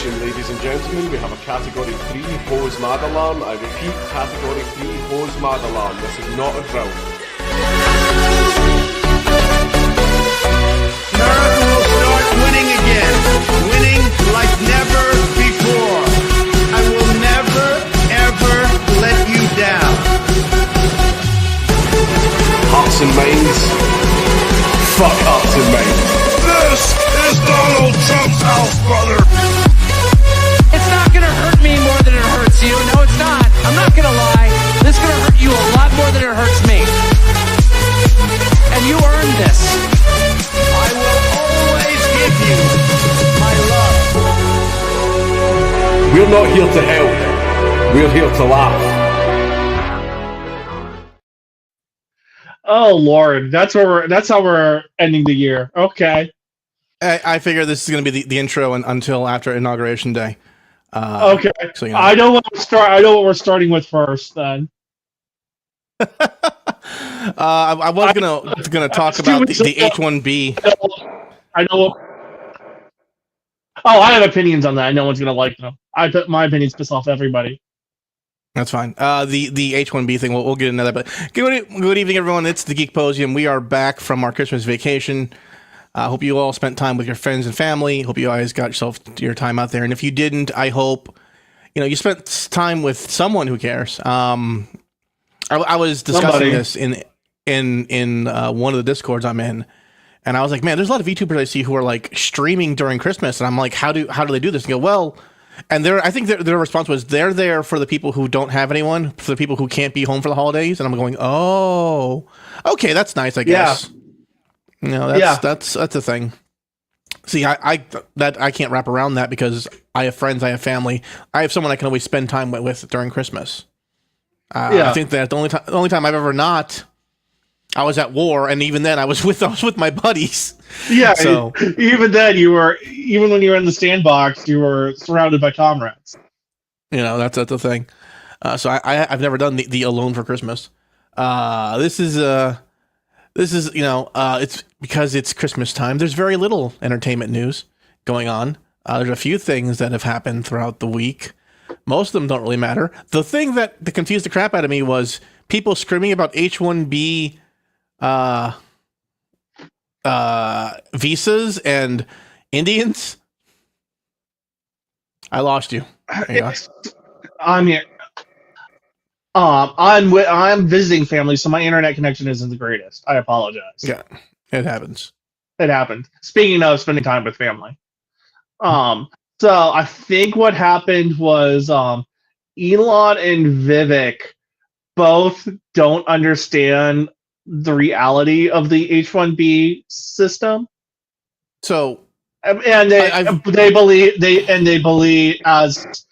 Attention, ladies and gentlemen, we have a Category 3 hose mag alarm. I repeat, Category 3 hose mag alarm. This is not a drill. America will start winning again. Winning like never before. I will never, ever let you down. Hearts and minds. Fuck hearts and minds. This is Donald Trump's house, brother. It's not gonna hurt me more than it hurts you. No, it's not. I'm not gonna lie. This is gonna hurt you a lot more than it hurts me. And you earned this. I will always give you my love. We're not here to help. We're here to laugh. Oh Lord, that's how we're ending the year. Okay. I figure this is going to be the intro until after Inauguration Day. Okay. So, you know. I know what we're starting with first. Then. I was gonna talk about the H-1B. I know. Oh, I have opinions on that. No one's gonna like them. My opinions piss off everybody. That's fine. The H-1B thing, we'll get into that. But good evening, everyone. It's the Geek Posium. We are back from our Christmas vacation. Hope you all spent time with your friends and family. Hope you guys got your time out there. And if you didn't, I hope you spent time with someone who cares. I was discussing this in one of the Discords I'm in, and I was like, man, there's a lot of VTubers I see who are like streaming during Christmas, and I'm like, how do they do this? And go, well, and I think their response was they're there for the people who don't have anyone, for the people who can't be home for the holidays, and I'm going, oh, okay, that's nice, I guess. Yeah. That's a thing. See, I can't wrap around that because I have friends, I have family, I have someone I can always spend time with during Christmas. I think that the only time I've ever not, I was at war, and even then I was with my buddies. Yeah, so even then even when you were in the sandbox, you were surrounded by comrades. That's the thing. So I've never done the alone for Christmas. This is it's because it's Christmas time. There's very little entertainment news going on. There's a few things that have happened throughout the week. Most of them don't really matter. The thing that confused the crap out of me was people screaming about H-1B visas and Indians. I lost you. I'm here. I'm visiting family, so my internet connection isn't the greatest. I apologize. Yeah, it happens. It happened. Speaking of spending time with family, so I think what happened was Elon and Vivek both don't understand the reality of the H-1B system. So, and they believe as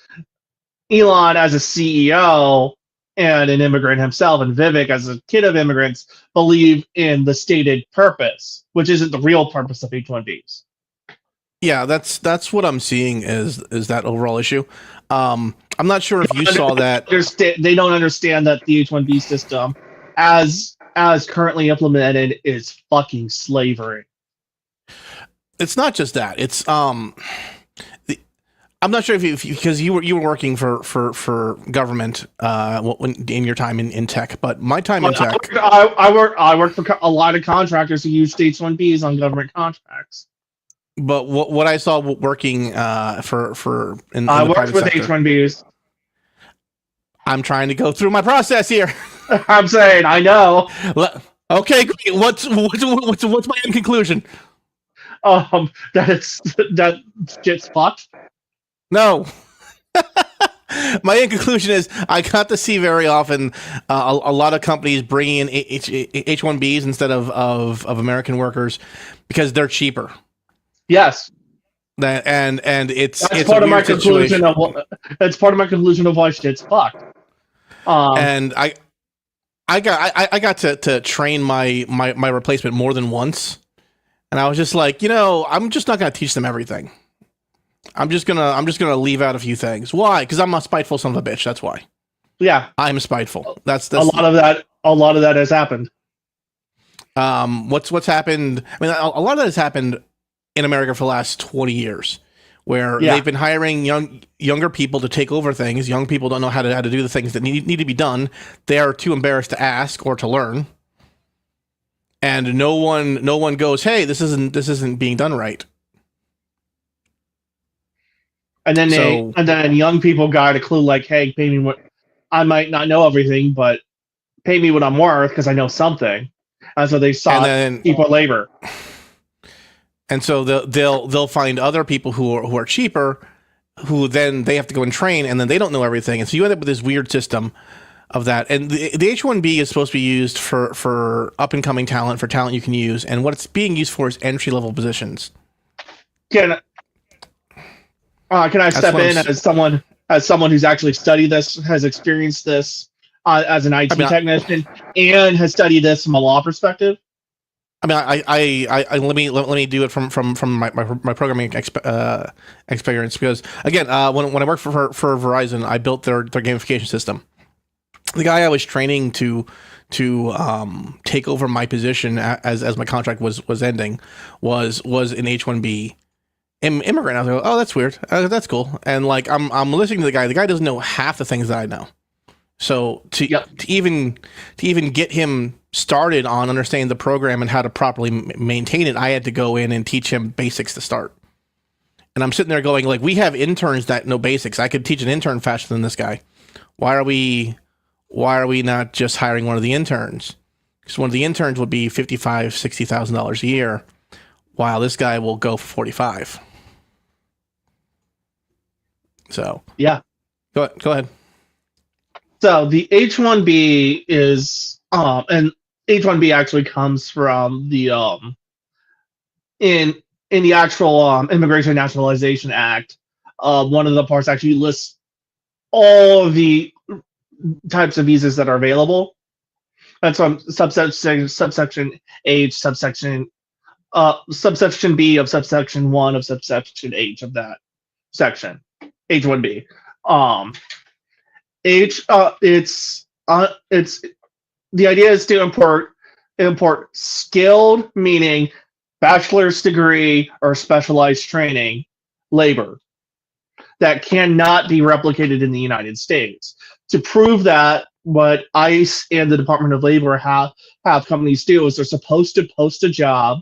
Elon as a CEO and an immigrant himself, and Vivek as a kid of immigrants, believe in the stated purpose, which isn't the real purpose of H-1Bs. Yeah, that's what I'm seeing is that overall issue. I'm not sure if you saw that. They don't understand that the H-1B system, as currently implemented, is fucking slavery. It's not just that. It's I'm not sure if because you were working for government in your time in tech, but my time in tech, I work for a lot of contractors who use H-1Bs on government contracts. But what I saw working for in I the worked with sector, H-1Bs. I'm trying to go through my process here. I'm saying I know. Okay, great. What's my end conclusion? That shit's fucked. No. My end conclusion is I got to see very often a lot of companies bringing in H-1Bs instead of American workers because they're cheaper. Yes. And it's part of my conclusion that's part of my conclusion of why shit's fucked. And I got to train my replacement more than once, and I was just like, I'm just not gonna teach them everything. I'm just gonna leave out a few things. Why? Because I'm a spiteful son of a bitch. That's why. Yeah, I'm spiteful. That's a lot of that. A lot of that has happened. What's happened? I mean, a lot of that has happened in America for the last 20 years, where Yeah. they've been hiring younger people to take over things. Young people don't know how to do the things that need to be done. They are too embarrassed to ask or to learn. And no one goes, "Hey, this isn't being done right." And then So- young people got a clue like, hey, pay me what I might not know everything, but pay me what I'm worth because I know something. And so they sought cheaper labor. And so they'll find other people who are cheaper, who then they have to go and train, and then they don't know everything, and so you end up with this weird system of that. And the H-1B is supposed to be used for up and coming talent, for talent you can use, and what it's being used for is entry level positions. Can I step in as someone who's actually studied this, has experienced this as an IT technician, and has studied this from a law perspective? I mean, I let me do it from my programming experience, because again, when I worked for Verizon, I built their gamification system. The guy I was training to take over my position as my contract was ending was an H-1B immigrant. I was like, oh, that's weird. That's cool. And like I'm listening to the guy. The guy doesn't know half the things that I know. So to even get him started on understanding the program and how to properly maintain it, I had to go in and teach him basics to start. And I'm sitting there going, like, we have interns that know basics. I could teach an intern faster than this guy. Why are we not just hiring one of the interns? Because one of the interns would be $55,000-$60,000 a year, while this guy will go for $45,000. So yeah, go ahead. So the H-1B is and H-1B actually comes from the in the actual Immigration and Nationalization Act. One of the parts actually lists all of the types of visas that are available. That's from subsection H, subsection B of subsection 1 of subsection H of that section, H-1B. It's the idea is to import skilled, meaning bachelor's degree or specialized training labor that cannot be replicated in the United States. To prove that, what ICE and the Department of Labor have companies do is they're supposed to post a job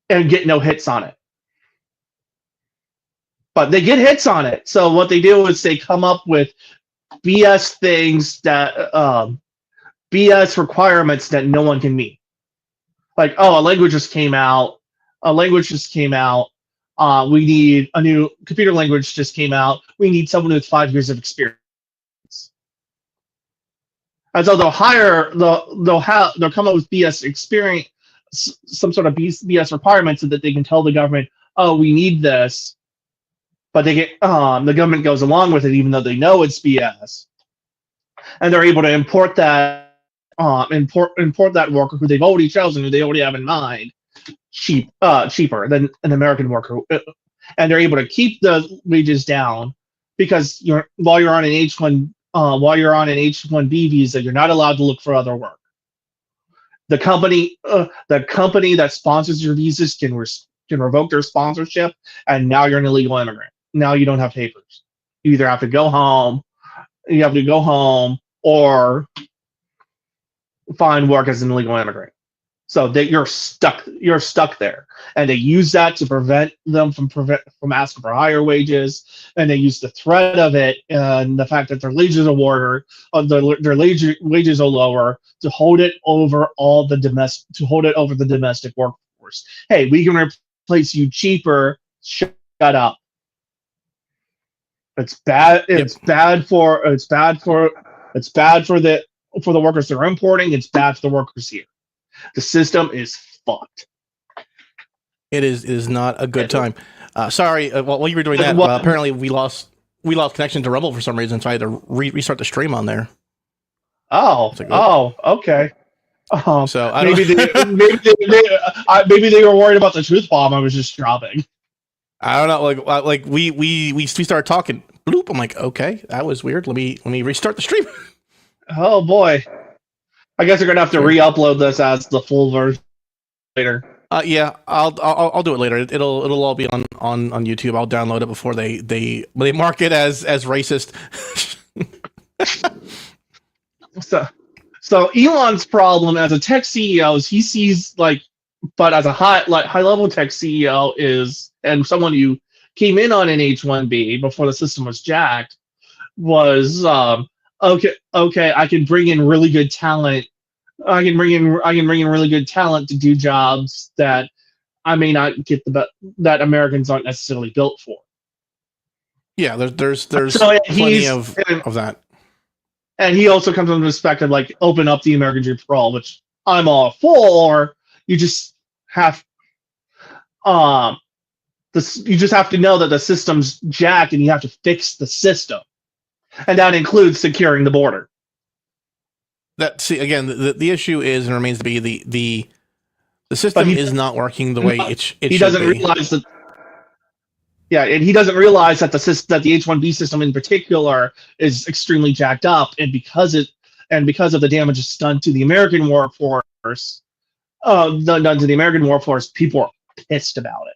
and get no hits on it. But they get hits on it. So what they do is they come up with BS things that BS requirements that no one can meet. Like, oh, a language just came out. We need a new computer language just came out. We need someone with 5 years of experience. And so they'll come up with BS experience, some sort of BS requirements so that they can tell the government, oh, we need this. But they get the government goes along with it even though they know it's BS. And they're able to import that worker who they've already chosen, who they already have in mind, cheaper than an American worker, and they're able to keep the wages down because while you're on an H-1B visa, you're not allowed to look for other work. The company that sponsors your visas can revoke their sponsorship, and now you're an illegal immigrant. Now you don't have papers. You either have to go home, or find work as an illegal immigrant. So that you're stuck there, and they use that to prevent them from asking for higher wages, and they use the threat of it and the fact that their wages are lower, to hold it over the domestic workforce. Hey, we can replace you cheaper. Shut up. It's bad. It's bad for the workers they're importing. It's bad for the workers here. The system is fucked. It is not a good time. Sorry, while you were doing that, apparently we lost connection to Rumble for some reason, so I had to restart the stream on there. Okay. So maybe they were worried about the truth bomb I was just dropping. I don't know. Like we started talking. Bloop. I'm like, okay, that was weird. Let me restart the stream. Oh boy. I guess you're gonna have to re-upload this as the full version later. Yeah, I'll do it later. It'll all be on YouTube. I'll download it before they mark it as racist. So Elon's problem as a tech CEO is he sees but as a high level tech CEO is, and someone who came in on an H-1B before the system was jacked, was okay, I can bring in really good talent. I can bring in really good talent to do jobs that I may not get that Americans aren't necessarily built for. Yeah, there's So plenty of that. And he also comes from the perspective open up the American dream for all, which I'm all for. You just have you just have to know that the system's jacked and you have to fix the system. And that includes securing the border. Again, the issue is and remains to be the system is not working the way it should be. He doesn't realize that. Yeah, and he doesn't realize that that the H-1B system in particular is extremely jacked up, and because of the damage it's done to the American workforce, people are pissed about it.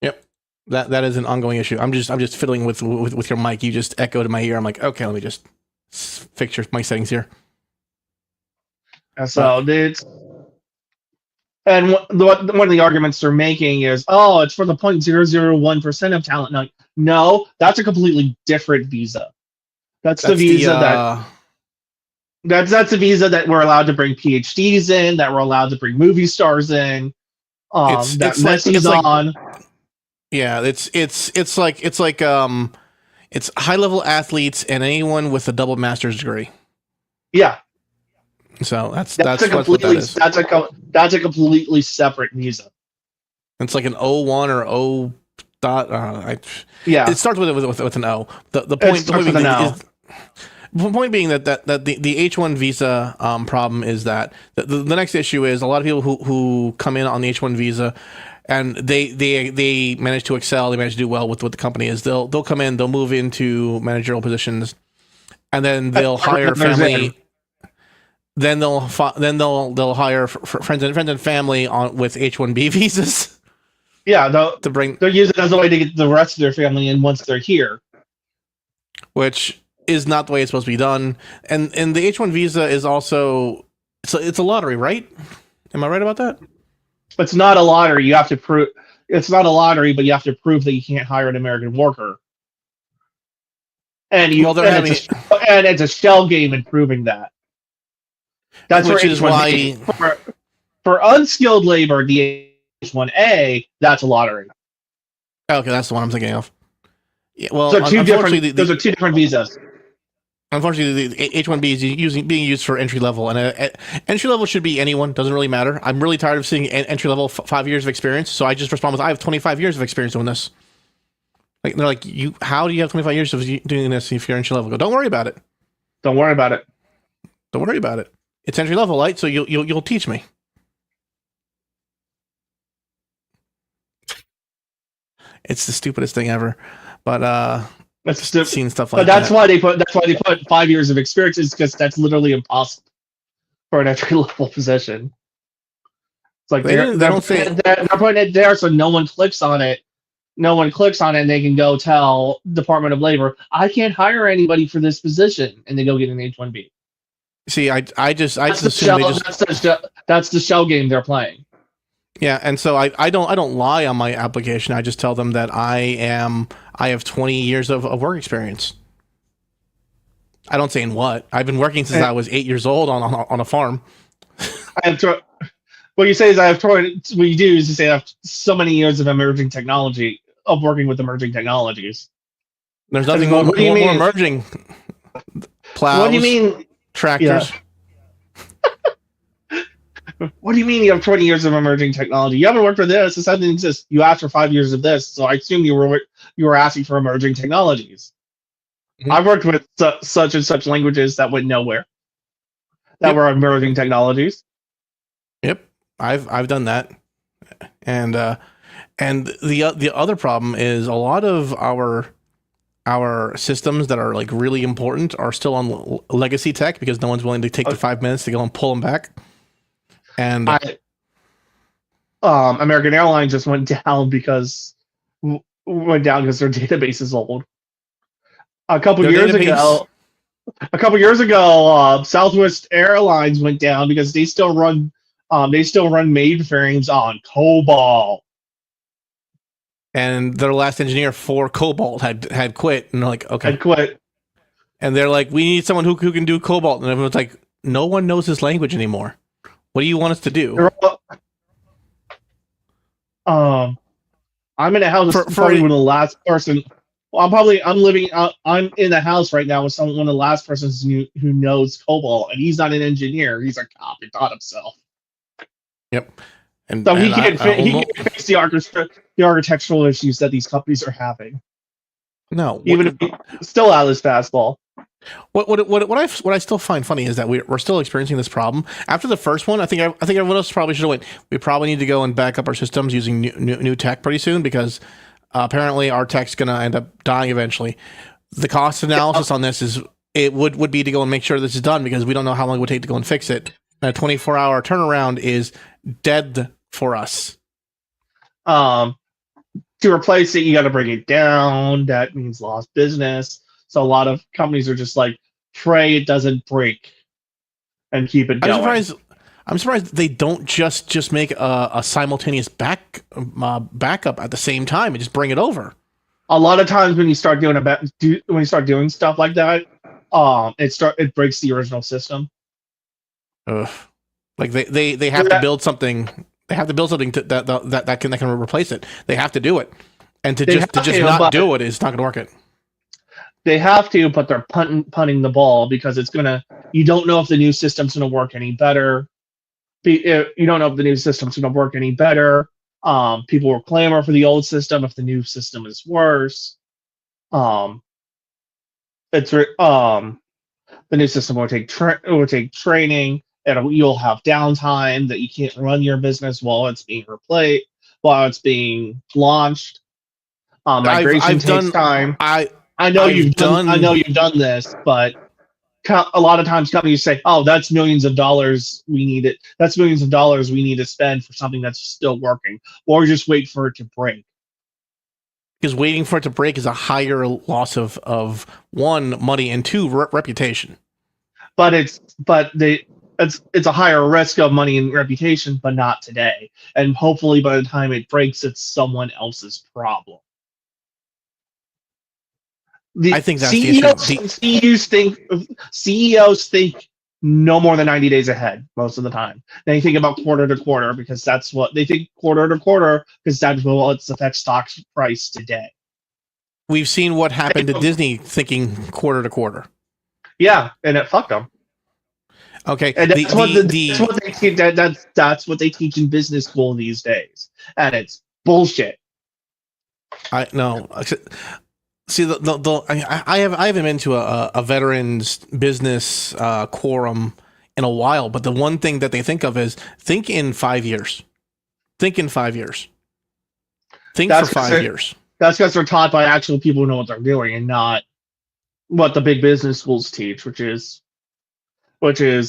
Yep, that is an ongoing issue. I'm just fiddling with your mic. You just echoed in my ear. I'm like, okay, let me just fix your mic settings here. And so and one of the arguments they're making is, it's for the 0.001% of talent. No, that's a completely different visa. That's the visa that's a visa that we're allowed to bring PhDs in, that we're allowed to bring movie stars in. It's high level athletes and anyone with a double master's degree. Yeah. So that's a completely that's a completely separate visa. It's like an O1 or O dot. Yeah, it starts with an O. The point being that the H1 visa problem is that the next issue is a lot of people who come in on the H1 visa and they manage to excel, they manage to do well with what the company is. They'll come in, they'll move into managerial positions, and then they'll hire family. Then they'll hire friends and family with H-1B visas. Yeah, they'll use it as a way to get the rest of their family in once they're here, which is not the way it's supposed to be done. And the H-1 visa is also it's a lottery, right? Am I right about that? It's not a lottery. You have to prove it's not a lottery, but you have to prove that you can't hire an American worker. And it's a shell game in proving that. That's which is why for unskilled labor, the H-1A, that's a lottery. Okay, that's the one I'm thinking of. Yeah, well, those are two different visas. Unfortunately, the H-1B is being used for entry level, and entry level should be anyone. Doesn't really matter. I'm really tired of seeing entry level 5 years of experience, so I just respond with, I have 25 years of experience doing this. Like they're like, how do you have 25 years of doing this if you're entry level? Go, don't worry about it. Don't worry about it. Don't worry about it. It's entry level, right? So you'll teach me. It's the stupidest thing ever, but seen stuff like that. That's why they put 5 years of experience, is because that's literally impossible for an entry level position. It's like they're putting it there so no one clicks on it. No one clicks on it, and they can go tell Department of Labor, I can't hire anybody for this position, and they go get an H-1B. See, that's the shell game they're playing. Yeah, and so I don't lie on my application. I just tell them that I have 20 years of work experience. I don't say in what. I've been working since I was 8 years old on a farm. What you say is what you do is you say I have so many years of working with emerging technologies. There's nothing more emerging. Plows. What do you mean? Tractors. Yeah. What do you mean you have 20 years of emerging technology? You haven't worked for this. This doesn't exist. You asked for 5 years of this, so I assume you were asking for emerging technologies. Mm-hmm. I've worked with such and such languages that went nowhere. That were emerging technologies. Yep, I've done that, and the other problem is a lot of our systems that are like really important are still on legacy tech because no one's willing to take the 5 minutes to go and pull them back. And American Airlines just went down because their database is old. A couple their years database- ago, Southwest Airlines went down because they still run mainframes on COBOL. and their last engineer for Cobalt had quit, and they're like, okay, And quit. and they're like, we need someone who can do Cobalt, and everyone's like, no one knows this language anymore. What do you want us to do? I'm in a house For- probably one of the last person. Well, I'm in the house right now with one of the last persons who knows COBOL, and he's not an engineer. He's a cop. He taught himself. Yep. And So he and can't fix the architectural issues that these companies are having. no. Even if he's still out of his fastball. What I still find funny is that we're still experiencing this problem. After the first one, I think everyone else probably should have went. We probably need to go and back up our systems using new tech pretty soon, because apparently our tech's going to end up dying eventually. The cost analysis on this would be to go and make sure this is done, because we don't know how long it would take to go and fix it. And a 24-hour turnaround is dead for us. To replace it, you got to bring it down. That means lost business. So a lot of companies are just like, pray it doesn't break and keep it going. I'm surprised they don't just make a simultaneous backup at the same time and just bring it over. A lot of times when you start doing stuff like that, it breaks the original system. Ugh. Like they have to build something. They have to build something that can replace it. They have to do it, and to just not do it is not going to work. It. They have to, but they're punting the ball because you don't know if the new system's going to work any better. You don't know if the new system's going to work any better. People will clamor for the old system if the new system is worse. The new system will take training. You'll have downtime that you can't run your business while it's being replaced, while it's being launched. Migration takes time. I know you've done this, but a lot of times companies say, "Oh, that's millions of dollars we need it. That's millions of dollars we need to spend for something that's still working, or just wait for it to break." Because waiting for it to break is a higher loss of one, money, and two, reputation. But it's a higher risk of money and reputation, but not today. And hopefully, by the time it breaks, it's someone else's problem. I think that's the issue. CEOs think no more than 90 days ahead most of the time. They think about quarter to quarter because that's what they think quarter to quarter because that's what affects stock price today. We've seen what happened to Disney thinking quarter to quarter. Yeah, and it fucked them. Okay, and that's what they teach in business school these days, and it's bullshit. I know. See, I haven't been to a veterans business quorum in a while, but the one thing that they think of is think in 5 years. Think in 5 years. Think for 5 years. That's because they're taught by actual people who know what they're doing and not what the big business schools teach, which is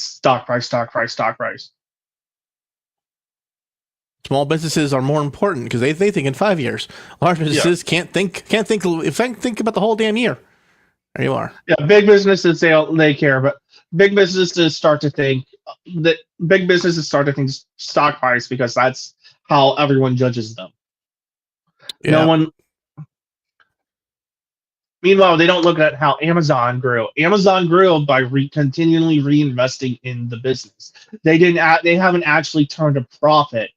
stock price, stock price, stock price. Small businesses are more important because they think in 5 years. Large businesses can't think about the whole damn year. There you are. Yeah, big businesses they care, but big businesses start to think stock price because that's how everyone judges them. Yeah. No one. Meanwhile, they don't look at how Amazon grew. Amazon grew by continually reinvesting in the business. They haven't actually turned a profit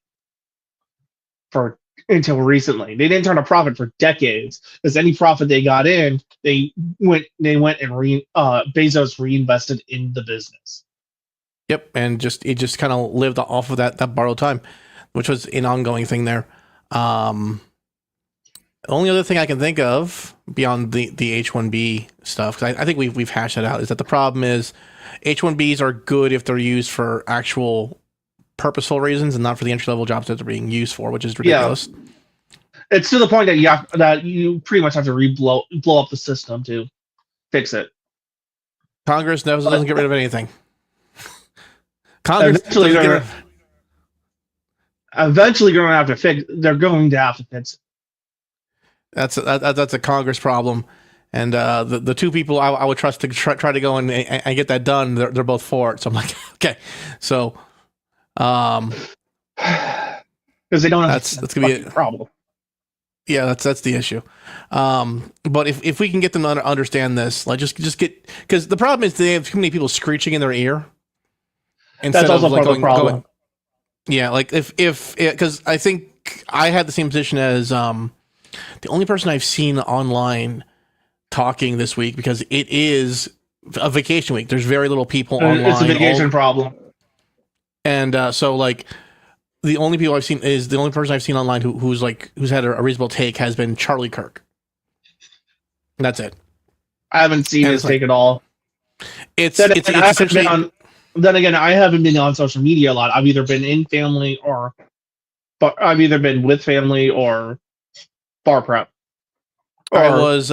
until recently. They didn't turn a profit for decades because any profit they got in, they went and Bezos reinvested in the business. Yep, and it just kind of lived off of that borrowed time, which was an ongoing thing there. The only other thing I can think of beyond the H-1B stuff, because I think we've hashed that out, is that the problem is H-1Bs are good if they're used for actual purposeful reasons and not for the entry-level jobs that they're being used for, which is ridiculous. Yeah. It's to the point that you pretty much have to blow up the system to fix it. Congress doesn't get rid of anything. Congress doesn't get rid of eventually going to have to fix. They're going to have to fix it. That's a Congress problem. And the two people I would trust to try to go and get that done, they're both for it. So I'm like, okay. So, Because they don't have that's gonna be a problem. Yeah, that's the issue. But if we can get them to understand this, like just get, because the problem is they have too many people screeching in their ear. That's also part of the problem. Yeah, like if because I think I had the same position as the only person I've seen online talking this week, because it is a vacation week. There's very little people online. It's a vacation problem. And so like the only people I've seen is the only person I've seen online who's had a reasonable take has been Charlie Kirk. That's it. I haven't seen his take at all. It's essentially. Then again, I haven't been on social media a lot. I've either been in family but I've either been with family or bar prep. I was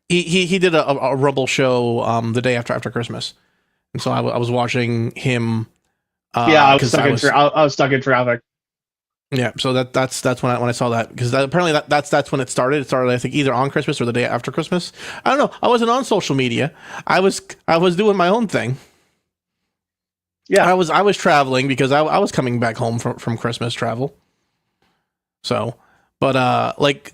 he did a Rumble show the day after Christmas, and so I was watching him. I was stuck in traffic. Yeah, so that's when I saw that, because apparently that's when it started. It started, I think, either on Christmas or the day after Christmas. I don't know. I wasn't on social media. I was doing my own thing. Yeah, I was traveling because I was coming back home from Christmas travel. So, but like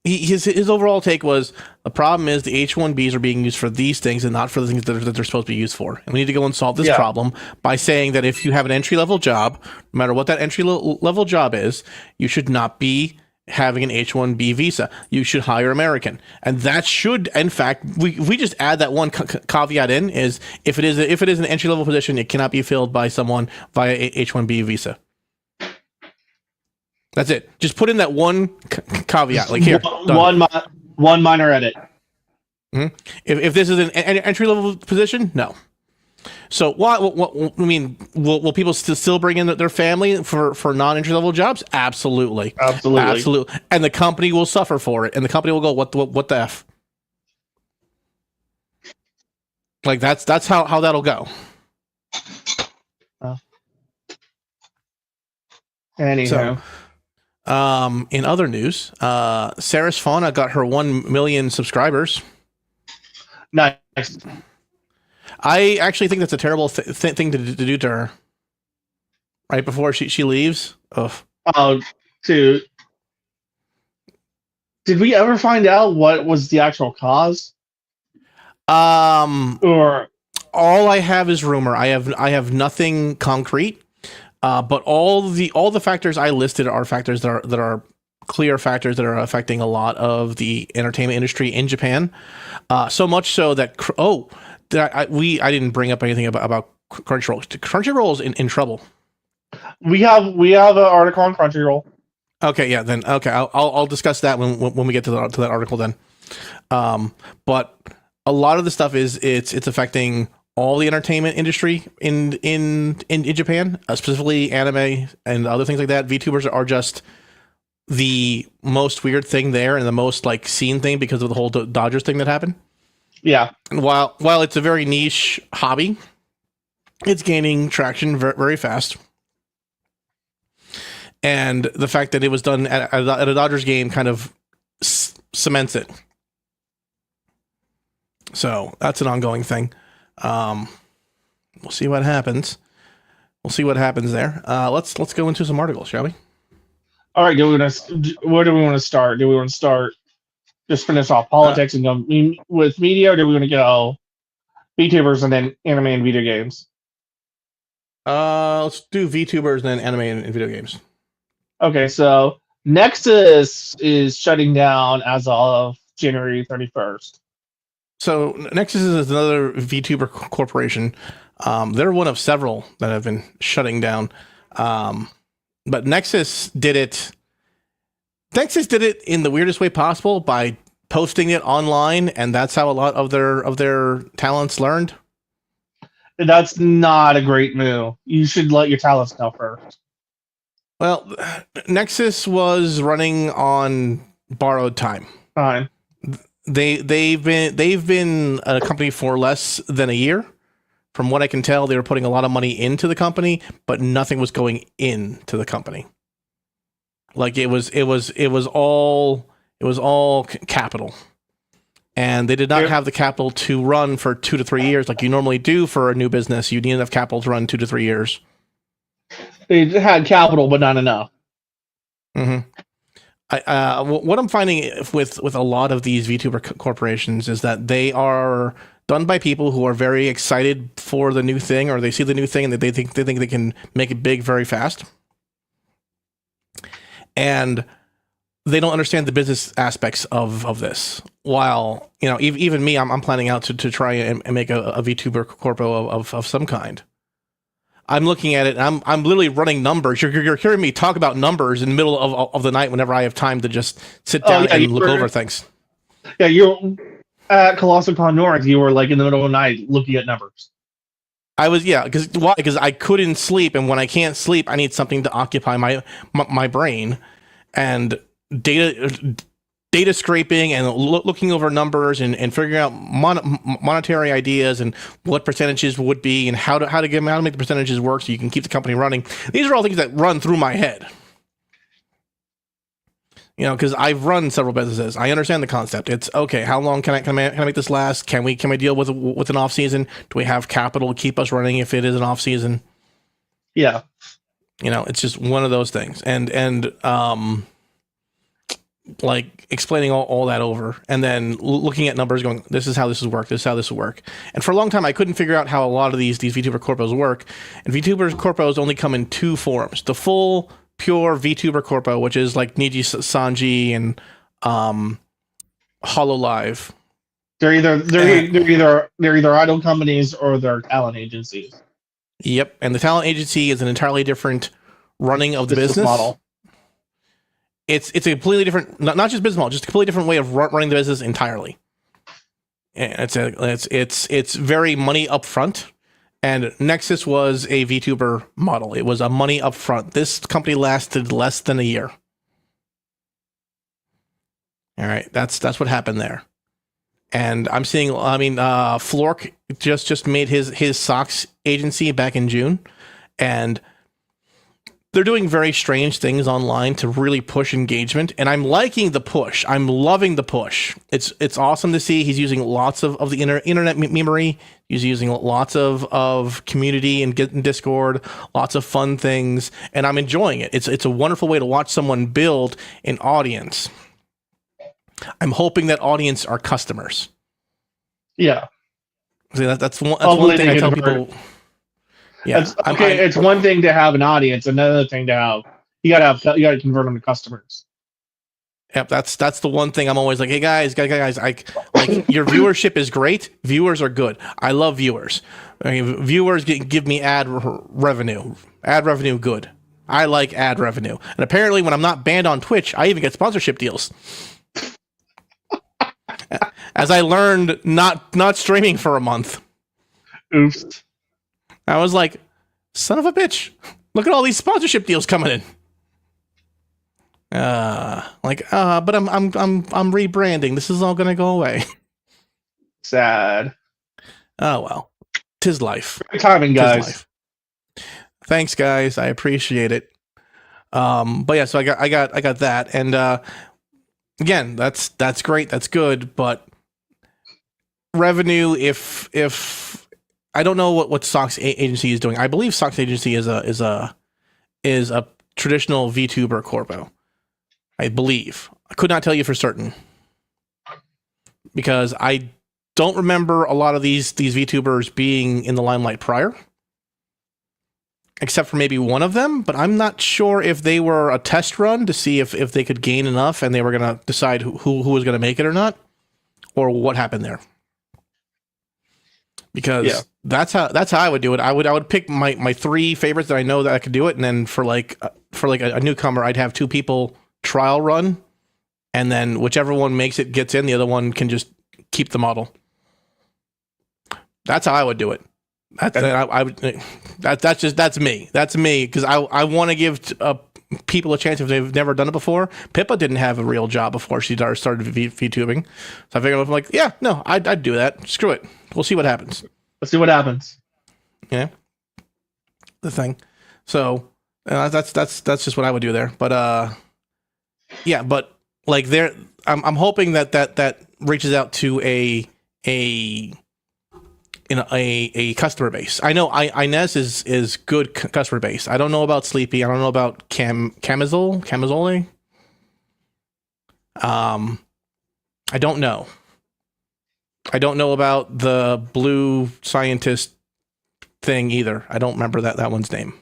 his overall take was, the problem is the H-1Bs are being used for these things and not for the things that they're supposed to be used for. And we need to go and solve this problem by saying that if you have an entry-level job, no matter what that entry-level job is, you should not be having an H-1B visa. You should hire American. And that should, in fact, we just add that one caveat in, is if it is an entry-level position, it cannot be filled by someone via H-1B visa. That's it. Just put in that one caveat. Like here, one minor edit. Mm-hmm. If this is an entry level position, no. So what I mean, will people still bring in their family for non entry level jobs? Absolutely. And the company will suffer for it, and the company will go, what the f? Like that's how that'll go. Anyhow. In other news, Sarah's Fauna got her 1 million subscribers. Nice. I actually think that's a terrible thing to do to her. Right before she leaves. Ugh. Oh, dude. Did we ever find out what was the actual cause? Or all I have is rumor. I have nothing concrete. But all the factors I listed are factors that are clear factors that are affecting a lot of the entertainment industry in Japan. So much so that I didn't bring up anything about Crunchyroll. Crunchyroll is in trouble. We have an article on Crunchyroll. Okay, yeah, then okay, I'll discuss that when we get to that article then. But a lot of the stuff it's affecting all the entertainment industry in Japan, specifically anime and other things like that. VTubers are just the most weird thing there, and the most like seen thing because of the whole Dodgers thing that happened. Yeah. And while it's a very niche hobby, it's gaining traction very, very fast. And the fact that it was done at a Dodgers game kind of cements it. So that's an ongoing thing. We'll see what happens. We'll see what happens there. Let's go into some articles, shall we? All right. Where do we want to start? Do we want to start just finish off politics and go with media, or do we want to go VTubers and then anime and video games? Let's do VTubers and then anime and video games. Okay, so Nexus is shutting down as of January 31st. So Nexus is another VTuber corporation. They're one of several that have been shutting down. But Nexus did it in the weirdest way possible by posting it online, and that's how a lot of their talents learned. That's not a great move. You should let your talents know first. Well, Nexus was running on borrowed time. Fine. They've been a company for less than a year, From what I can tell, they were putting a lot of money into the company, but nothing was going into the company. Like it was all capital. And they did not have the capital to run for 2 to 3 years like you normally do for a new business. You need enough capital to run 2 to 3 years. They had capital, but not enough. Mm-hmm. What I'm finding with a lot of these VTuber corporations is that they are done by people who are very excited for the new thing, or they see the new thing and they think they can make it big very fast. And they don't understand the business aspects of this. While, you know, even me, I'm planning out to try and make a VTuber corpo of some kind. I'm looking at it, and I'm literally running numbers. You're hearing me talk about numbers in the middle of the night whenever I have time to just sit down and look over things. Yeah, you're at ColossalCon North. You were like in the middle of the night looking at numbers. I was, yeah, because I couldn't sleep, and when I can't sleep, I need something to occupy my brain, and data scraping and looking over numbers and figuring out monetary ideas and what percentages would be and how to make the percentages work so you can keep the company running. These are all things that run through my head. You know, because I've run several businesses. I understand the concept. It's okay. How long can I make this last? Can we deal with an off season? Do we have capital to keep us running if it is an off season? Yeah. You know, it's just one of those things. And like explaining all that over and then looking at numbers going, this is how this will work. This is how this will work. And for a long time, I couldn't figure out how a lot of these VTuber corpos work. And VTuber corpos only come in 2 forms. The full pure VTuber corpo, which is like Niji Sanji and Hololive. They're either idol companies or they're talent agencies. Yep. And the talent agency is an entirely different running of the business model. It's a completely different, not just business model, just a completely different way of running the business entirely. And it's very money up front. And Nexus was a VTuber model. It was a money up front. This company lasted less than a year. All right, that's what happened there. And I'm seeing, Flork just made his socks agency back in June, and they're doing very strange things online to really push engagement, and I'm liking the push. I'm loving the push. It's awesome to see. He's using lots of the internet memory. He's using lots of community and Discord, lots of fun things, and I'm enjoying it. It's a wonderful way to watch someone build an audience. I'm hoping that audience are customers. Yeah. See, that's one thing I tell people. Yeah, it's one thing to have an audience, another thing to have you got to convert them to customers. Yep, that's the one thing I'm always like, hey guys, like your viewership is great. Viewers are good. I love viewers. I mean, viewers give me ad revenue. Ad revenue, good. I like ad revenue, and apparently, when I'm not banned on Twitch, I even get sponsorship deals. As I learned, not streaming for a month. Oops. I was like, son of a bitch, look at all these sponsorship deals coming in. But I'm rebranding. This is all gonna go away. Sad. Oh well. 'Tis life. Good timing, guys. Life. Thanks, guys. I appreciate it. But yeah, so I got that. And again, that's great, that's good, but revenue, if I don't know what Sox Agency is doing. I believe Sox Agency is a traditional VTuber corpo. I believe. I could not tell you for certain because I don't remember a lot of these VTubers being in the limelight prior, except for maybe one of them. But I'm not sure if they were a test run to see if they could gain enough and they were going to decide who was going to make it or not, or what happened there. Because that's how I would do it. I would pick my 3 favorites that I know that I could do it, and then for a newcomer, I'd have 2 people trial run, and then whichever one makes it gets in, the other one can just keep the model. That's how I would do it. That's me. That's me because I want to give people a chance if they've never done it before. Pippa didn't have a real job before she started VTubing, so I figured I'm like, yeah, no, I'd do that. Screw it. We'll see what happens. Let's see what happens. Yeah, the thing. So that's just what I would do there. But yeah, but like there, I'm hoping that reaches out to a customer base. I know Inez is good customer base. I don't know about Sleepy. I don't know about Camazole. I don't know. I don't know about the blue scientist thing either. I don't remember that one's name.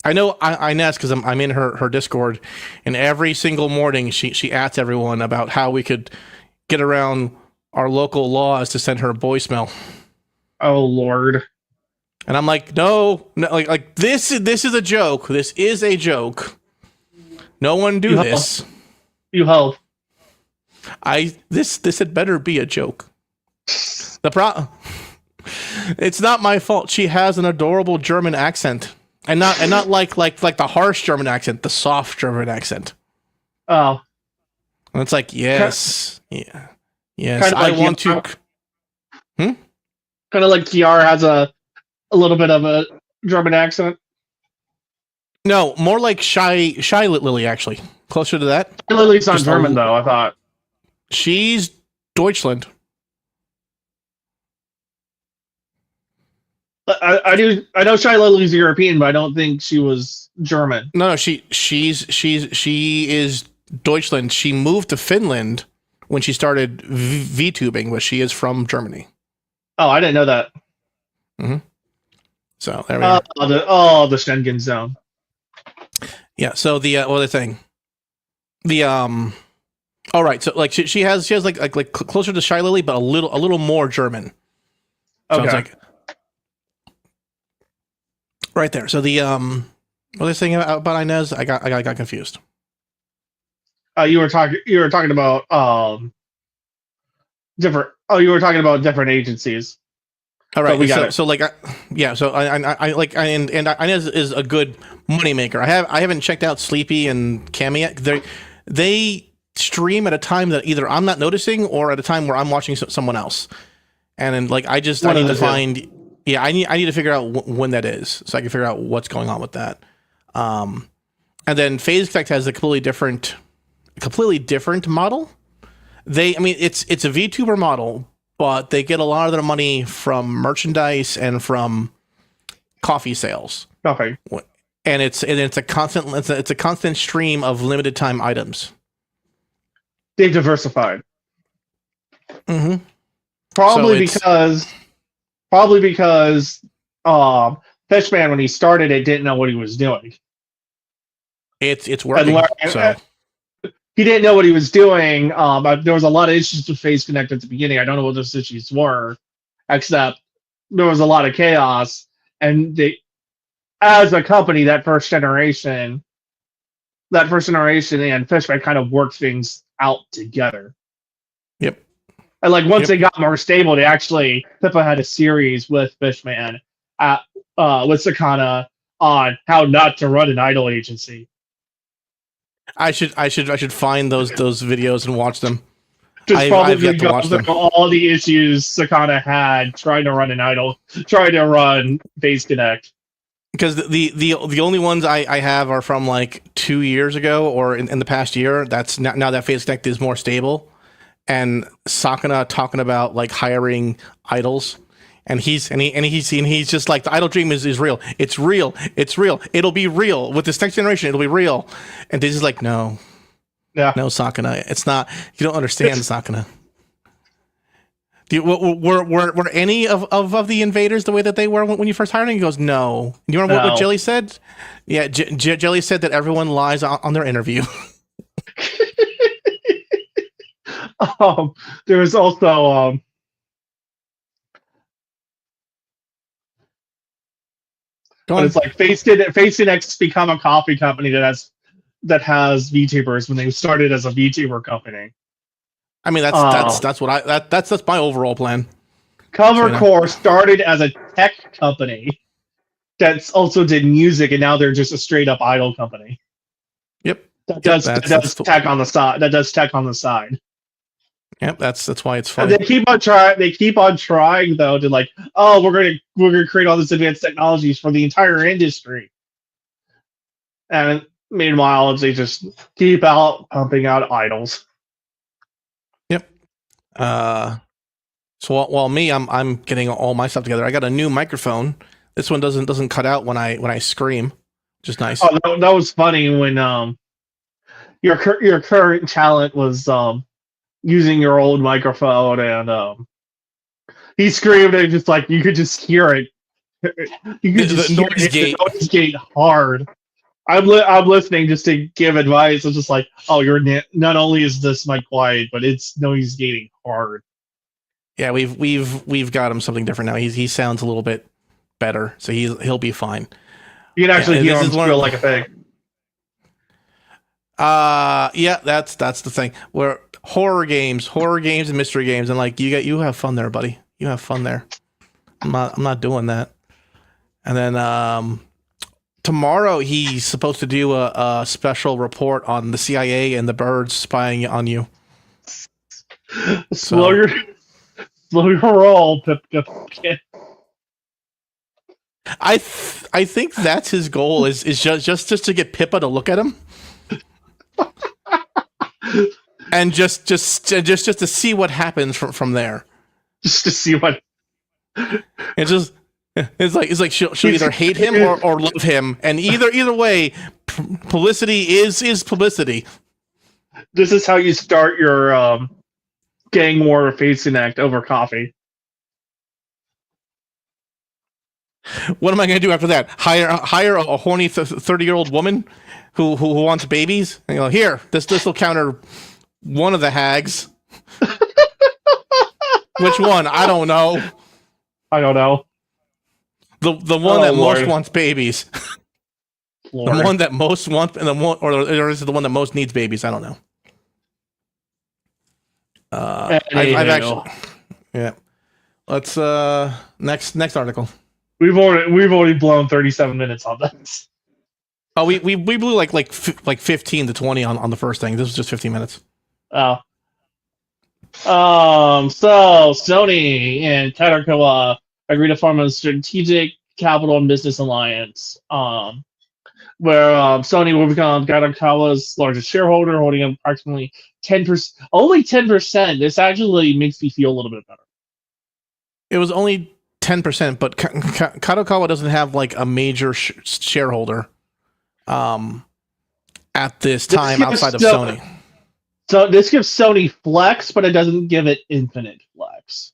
I know Inez because I'm in her Discord, and every single morning she asks everyone about how we could get around our local laws to send her a voicemail. Oh Lord! And I'm like, no, like this is a joke. This is a joke. No one do this. You hope. This had better be a joke. It's not my fault. She has an adorable German accent. And not like the harsh German accent, the soft German accent. Oh. And it's like, yes. Yeah. Yes. Kind of I like want to. Kind of like Kiara has a little bit of a German accent. No, more like Shy Lily, actually. Closer to that. Lily's not German, though, I thought. She's Deutschland. I know Shy Lily's European, but I don't think she was German. No, she is Deutschland. She moved to Finland when she started VTubing, but she is from Germany. Oh, I didn't know that. Mm-hmm. So there we go. The Schengen zone. Yeah. So the other thing, all right. So like she has like closer to Shy Lily, but a little more German. So Okay. it's like right there. So the what was I saying about Inez? I got confused. You were talking about different. Oh, you were talking about different agencies. All right, we got it. So like, yeah. So I like, and Inez is a good moneymaker. I haven't checked out Sleepy and Cammy yet. They stream at a time that either I'm not noticing or at a time where I'm watching someone else, and then like I need to find. Yeah, I need to figure out when that is, so I can figure out what's going on with that. And then Phase Connect has a completely different model. It's a VTuber model, but they get a lot of their money from merchandise and from coffee sales. Okay. And it's a constant stream of limited time items. They've diversified. Mm-hmm. Probably because Fishman, when he started it, didn't know what he was doing. It's working. So he didn't know what he was doing. There was a lot of issues with Phase Connect at the beginning. I don't know what those issues were, except there was a lot of chaos. And they, as a company, that first generation and Fishman kind of worked things out together. Yep. And like once they got more stable, they actually Pippa had a series with Fishman with Sakana on how not to run an idol agency. I should find those videos and watch them. I've yet to watch them. All the issues Sakana had trying to run an idol, trying to run Phase Connect. Because the only ones I have are from like 2 years ago or in the past year. That's now that Phase Connect is more stable, and Sakana talking about like hiring idols, and he's just like, the idol dream is real. It's real. It'll be real with this next generation. It'll be real. And Disney's like, no, Sakana, it's not. You don't understand, Sakana. Were any of the invaders the way that they were when you first hired him? He goes, no. You remember what Jelly said? Yeah, Jelly said that everyone lies on their interview. There was also but it's like Phase Connect's become a coffee company that has VTubers when they started as a VTuber company. I mean, that's my overall plan. Covercore started as a tech company that also did music, and now they're just a straight up idol company. Yep. That does tech on the side. Yep, that's why it's And funny. they keep on trying. They keep on trying though to like, oh, we're gonna create all this advanced technologies for the entire industry. And meanwhile, they just keep out pumping out idols. Yep. So while me, I'm getting all my stuff together. I got a new microphone. This one doesn't cut out when I scream, which is nice. Oh, that was funny when your current talent was using your old microphone and he screamed and just like you could just hear it. You could just The hear noise it. gate. The noise gate hard. I'm listening just to give advice. It's just like, oh, not only is this mic quiet, but it's noise gating hard. Yeah, we've got him something different now. He sounds a little bit better, so he'll be fine. You can actually hear him one feel like a pig. Yeah, that's the thing. Where horror games and mystery games, and like you have fun there, buddy. You have fun there. I'm not doing that. And then tomorrow he's supposed to do a special report on the CIA and the birds spying on you. Slow your roll, Pipka. I think that's his goal is just to get Pippa to look at him. And just to see what happens from there. Just to see what It's like she'll either hate him or love him, and either way, publicity is publicity. this is how you start your gang war facing act over coffee. What am I going to do after that? Hire a horny 30-year-old woman who wants babies? And go, here, this will counter one of the hags. Which one? I don't know. I don't know. The one that Lord. most wants babies. Lord. The one that most wants, and the one, or is it the one that most needs babies? I don't know. I've actually, yeah. Let's next article. We've already blown 37 minutes on this. Oh, we blew like 15 to 20 on the first thing. This was just 15 minutes. Oh. So Sony and Caterpillar agreed to form a strategic capital and business alliance. Where Sony will become Caterpillar's largest shareholder, holding approximately 10%. Only 10%. This actually makes me feel a little bit better. It was only 10%, but Kadokawa doesn't have like a major shareholder at this time outside of Sony. So this gives Sony flex, but it doesn't give it infinite flex.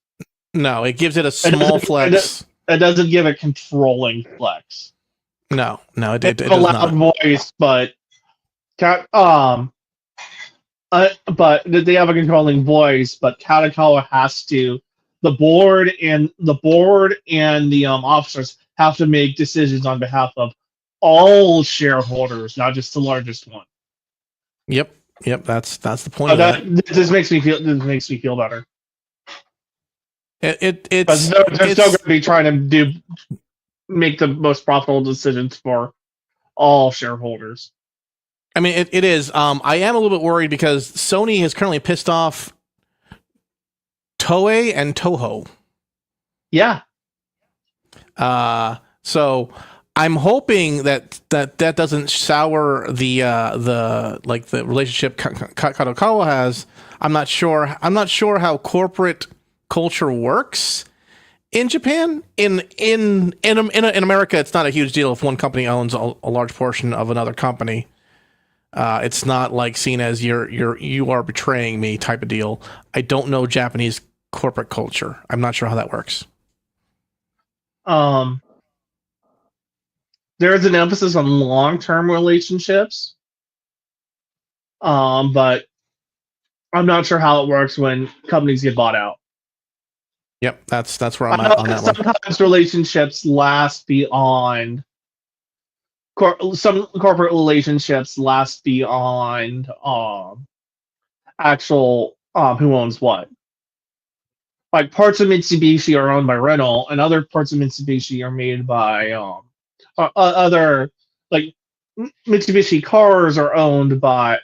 No, it gives it a small flex. It doesn't give it controlling flex. No, it does loud not. Voice, but they have a controlling voice, but Kadokawa has to. The board and the officers have to make decisions on behalf of all shareholders, not just the largest one. Yep. That's the point of that. This makes me feel better. It's still going to be trying to make the most profitable decisions for all shareholders. I mean, it is. I am a little bit worried because Sony has currently pissed off Toei and Toho. Yeah. So I'm hoping that doesn't sour the relationship Kadokawa has. I'm not sure how corporate culture works in Japan. In America, it's not a huge deal if one company owns a large portion of another company. It's not like seen as you are betraying me type of deal. I don't know Japanese corporate culture. I'm not sure how that works. There is an emphasis on long-term relationships, but I'm not sure how it works when companies get bought out. Yep, that's where I'm at on that one. Sometimes relationships last beyond. Some corporate relationships last beyond actual who owns what. Like parts of Mitsubishi are owned by Renault, and other parts of Mitsubishi are made by other, like Mitsubishi cars are owned by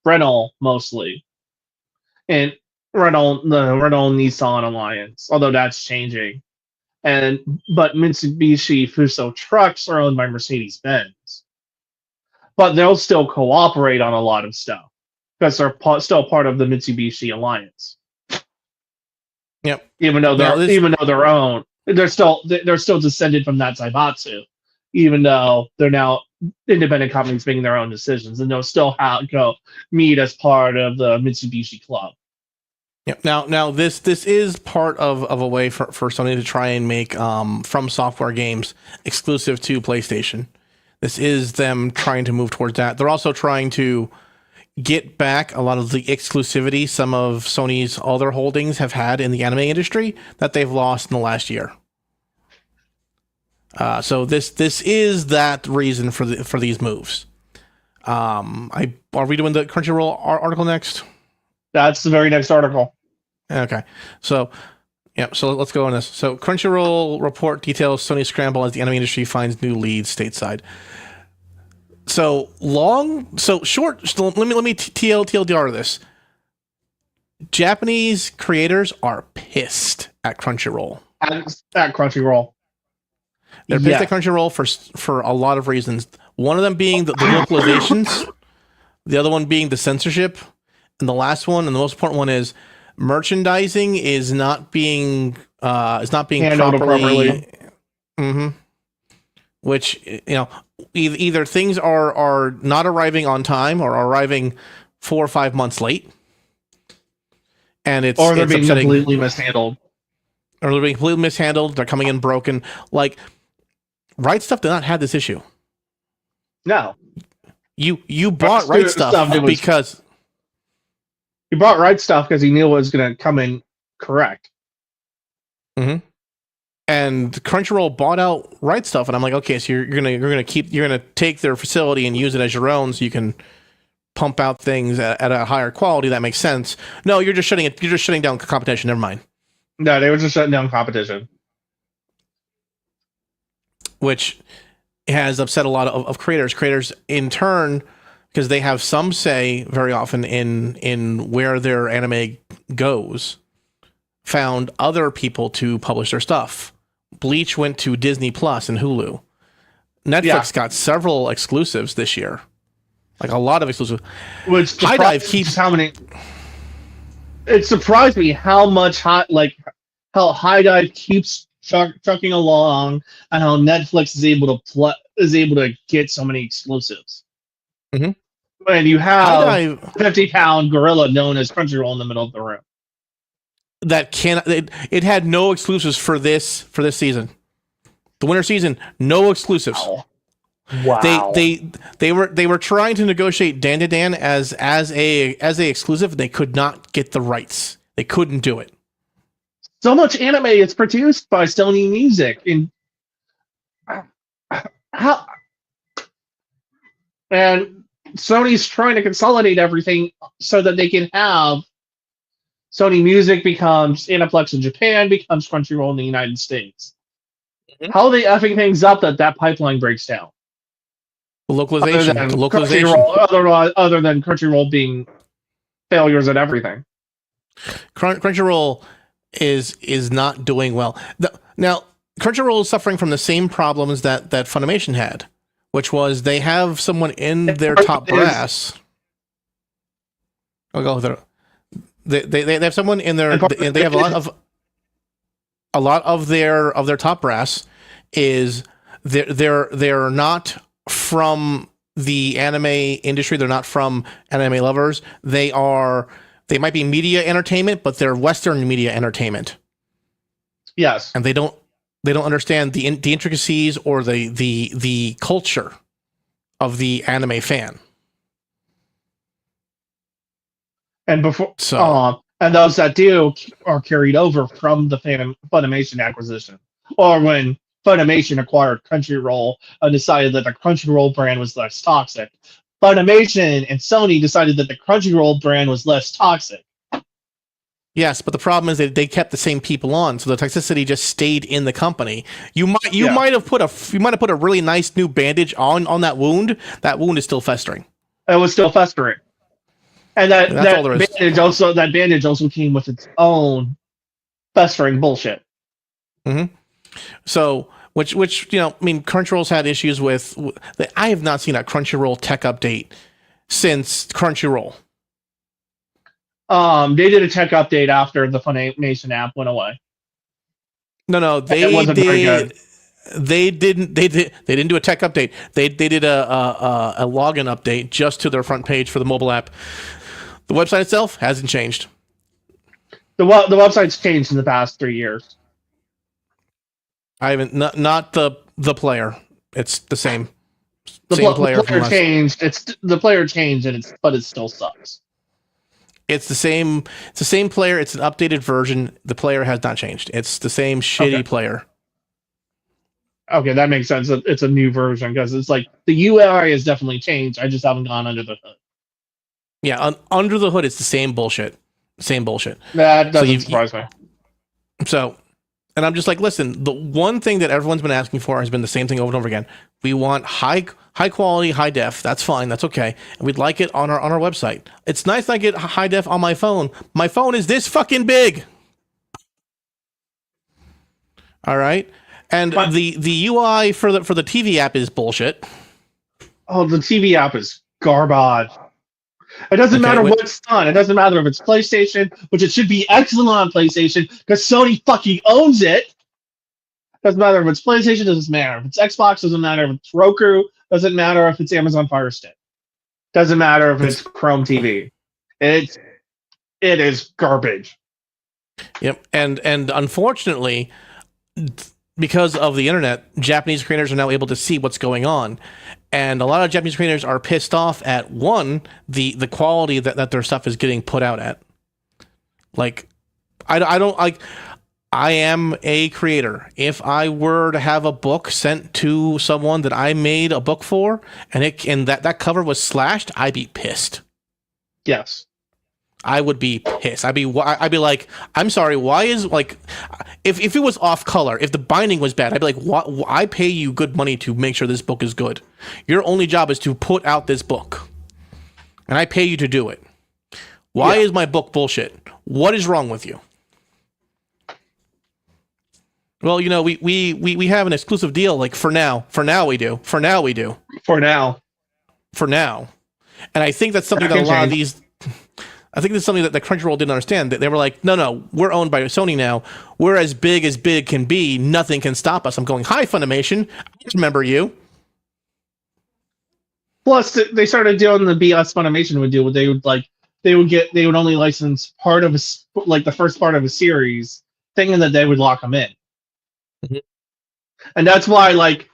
Renault mostly. and the Renault Nissan alliance, although that's changing. But Mitsubishi Fuso trucks are owned by Mercedes Benz, but they'll still cooperate on a lot of stuff because they're still part of the Mitsubishi alliance. Yep. Even though they're own, they're still descended from that Zaibatsu, even though they're now independent companies making their own decisions, and they'll still meet as part of the Mitsubishi club. Yep. Now this is part of a way for Sony to try and make From Software games exclusive to PlayStation. This is them trying to move towards that. They're also trying to get back a lot of the exclusivity some of Sony's other holdings have had in the anime industry that they've lost in the last year. So this is that reason for these moves. Are we doing the Crunchyroll article next? That's the very next article. Okay. So let's go on this. So Crunchyroll report details Sony scramble as the anime industry finds new leads stateside. So short. So let me TLDR this. Japanese creators are pissed at Crunchyroll. At Crunchyroll. They're pissed at Crunchyroll for a lot of reasons. One of them being the localizations, the other one being the censorship, and the last one and the most important one is merchandising is not being properly. Mm-hmm. Which, either things are not arriving on time or are arriving 4 or 5 months late, and it's being upsetting. completely mishandled. Or they're being completely mishandled. They're coming in broken. Like, Right Stuff did not have this issue. No, you bought Right Stuff because you bought Right Stuff because he knew it was going to come in correct. Mm-hmm. And Crunchyroll bought out Right Stuff, and I'm like, okay, so you're gonna take their facility and use it as your own, so you can pump out things at a higher quality. That makes sense. No, you're just shutting down competition. Never mind. No, they were just shutting down competition, which has upset a lot of creators. Creators in turn, because they have some say very often in where their anime goes, found other people to publish their stuff. Bleach went to Disney Plus and Hulu. Netflix got several exclusives this year, like a lot of exclusives. Which High Dive keeps how many. It surprised me how much how High Dive keeps trucking along, and how Netflix is able to get so many exclusives. Mm-hmm. When you have a 50-pound gorilla known as Crunchyroll in the middle of the room. It had no exclusives for this season. The winter season, no exclusives. Wow. They were trying to negotiate Dan to Dan as a exclusive, and they could not get the rights. They couldn't do it. So much anime is produced by Sony Music and Sony's trying to consolidate everything so that they can have Sony Music becomes Aniplex in Japan, becomes Crunchyroll in the United States. Mm-hmm. How are they effing things up that pipeline breaks down? Localization. Other than Crunchyroll being failures at everything. Crunchyroll is not doing well. Now, Crunchyroll is suffering from the same problems that Funimation had, which was they have someone in their top brass. I'll go with it. They have someone in their. They have a lot of their top brass is they're not from the anime industry. They're not from anime lovers. They might be media entertainment, but they're Western media entertainment. Yes, and they don't understand the intricacies or the culture of the anime fan. And and those that do are carried over from the Funimation acquisition, or when Funimation acquired Crunchyroll and decided that the Crunchyroll brand was less toxic. Funimation and Sony decided that the Crunchyroll brand was less toxic. Yes, but the problem is that they kept the same people on, so the toxicity just stayed in the company. You might have put a really nice new bandage on that wound. That wound is still festering. It was still festering. And That's all there is. that bandage also came with its own festering bullshit. So, which I mean, Crunchyroll's had issues with. I have not seen a Crunchyroll tech update since Crunchyroll. They did a tech update after the Funimation app went away. No, they wasn't very good. They didn't do a tech update. They did a login update just to their front page for the mobile app. The website itself hasn't changed. The website's changed in the past 3 years. I haven't not the player. It's the same. The player player changed. The player changed, but it still sucks. It's the same. It's the same player. It's an updated version. The player has not changed. It's the same shitty player. Okay, that makes sense. It's a new version because it's like the UI has definitely changed. I just haven't gone under the hood. Yeah, under the hood, it's the same bullshit. Same bullshit. That doesn't surprise me. So, and I'm just like, listen, the one thing that everyone's been asking for has been the same thing over and over again. We want high quality, high def. That's fine. That's okay. And we'd like it on our website. It's nice that I get high def on my phone. My phone is this fucking big. All right. And the UI for the TV app is bullshit. Oh, the TV app is garbage. It doesn't matter what's done. It doesn't matter if it's PlayStation, which it should be excellent on PlayStation because Sony fucking owns it. Doesn't matter if it's PlayStation. Doesn't matter if it's Xbox. Doesn't matter if it's Roku. Doesn't matter if it's Amazon Fire Stick. Doesn't matter if it's Chrome TV. It is garbage. Yep. And unfortunately, because of the internet, Japanese creators are now able to see what's going on. And a lot of Japanese creators are pissed off at, one, the quality that their stuff is getting put out at. Like, I don't like... I am a creator. If I were to have a book sent to someone that I made a book for, and that cover was slashed, I'd be pissed. Yes. I would be pissed. I'd be like, I'm sorry, why is, like, if it was off color, if the binding was bad, I'd be like, I pay you good money to make sure this book is good. Your only job is to put out this book. And I pay you to do it. Why is my book bullshit? What is wrong with you? Well, you know, we have an exclusive deal, like, for now. For now we do. And I think that's something that a lot of these... I think this is something that Crunchyroll didn't understand. That they were like, no, we're owned by Sony now. We're as big can be. Nothing can stop us. I'm going, hi, Funimation. I remember you. Plus, they started doing the BS Funimation would do. They would only license part of the first part of a series, thinking that they would lock them in. Mm-hmm. And that's why, like,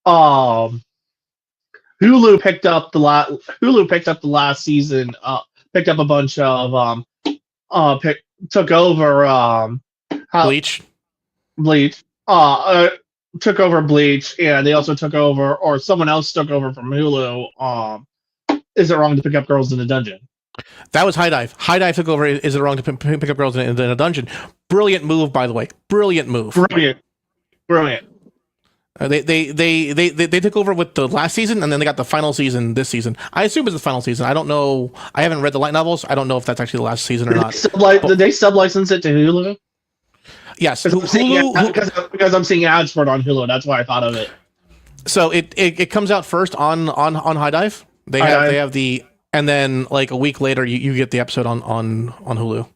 Hulu picked up the last season. Picked up a bunch of took over Bleach. Took over Bleach, and they also took over, or someone else took over from Hulu. Is it wrong to pick up girls in a dungeon? That was High Dive. High Dive took over. Is it wrong to pick up girls in a dungeon? Brilliant move, by the way. Brilliant move. Brilliant. They took over with the last season, and then they got the final season this season. I assume it's the final season. I don't know. I haven't read the light novels. I don't know if that's actually the last season or not. Did they sub-license it to Hulu? Yes, because I'm seeing ads for it on Hulu. That's why I thought of it. So it comes out first on High Dive. They have the, and then like a week later you get the episode on Hulu.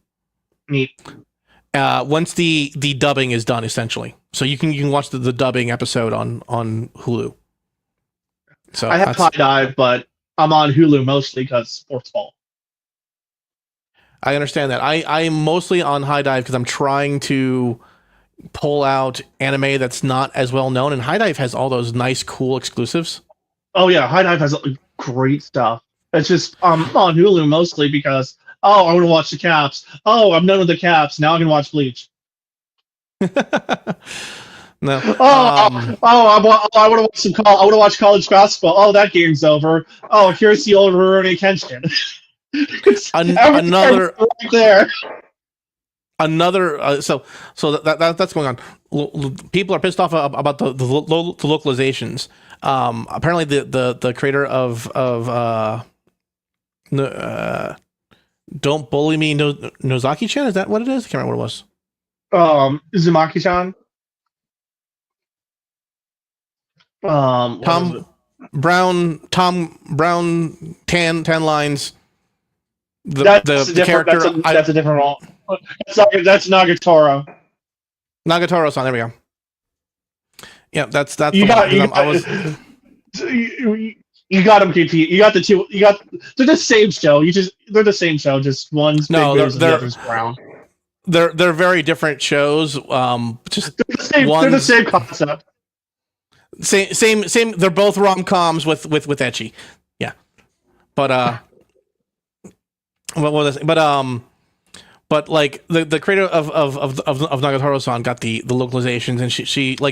Neat. Once the dubbing is done, essentially, so you can watch the dubbing episode on Hulu. So I have High Dive, but I'm on Hulu mostly because sports ball. I understand that. I'm mostly on High Dive because I'm trying to pull out anime that's not as well known, and High Dive has all those nice, cool exclusives. Oh yeah, High Dive has great stuff. It's just I'm on Hulu mostly because I want to watch the Caps. Oh, I'm done with the Caps. Now I can watch Bleach. No. I want to watch I want to watch college basketball. Oh, that game's over. Oh, here's the old Rurouni Kenshin. Another right there. So that's going on. People are pissed off about the localizations. Apparently the creator of Don't bully me, Nozaki-chan. Is that what it is? I can't remember what it was. Uzumaki-chan. Tom Brown, tan lines. The character. That's a different role. That's Nagatoro. Nagatoro-san. There we go. Yeah, that's You got him, KT. You got the two. They're the same show. They're the same show. Just one's big nose and the other's brown. They're very different shows. Just they're the same concept. Same. They're both rom-coms with ecchi. Yeah, but what was this? But like the creator of Nagatoro-san got the localizations, and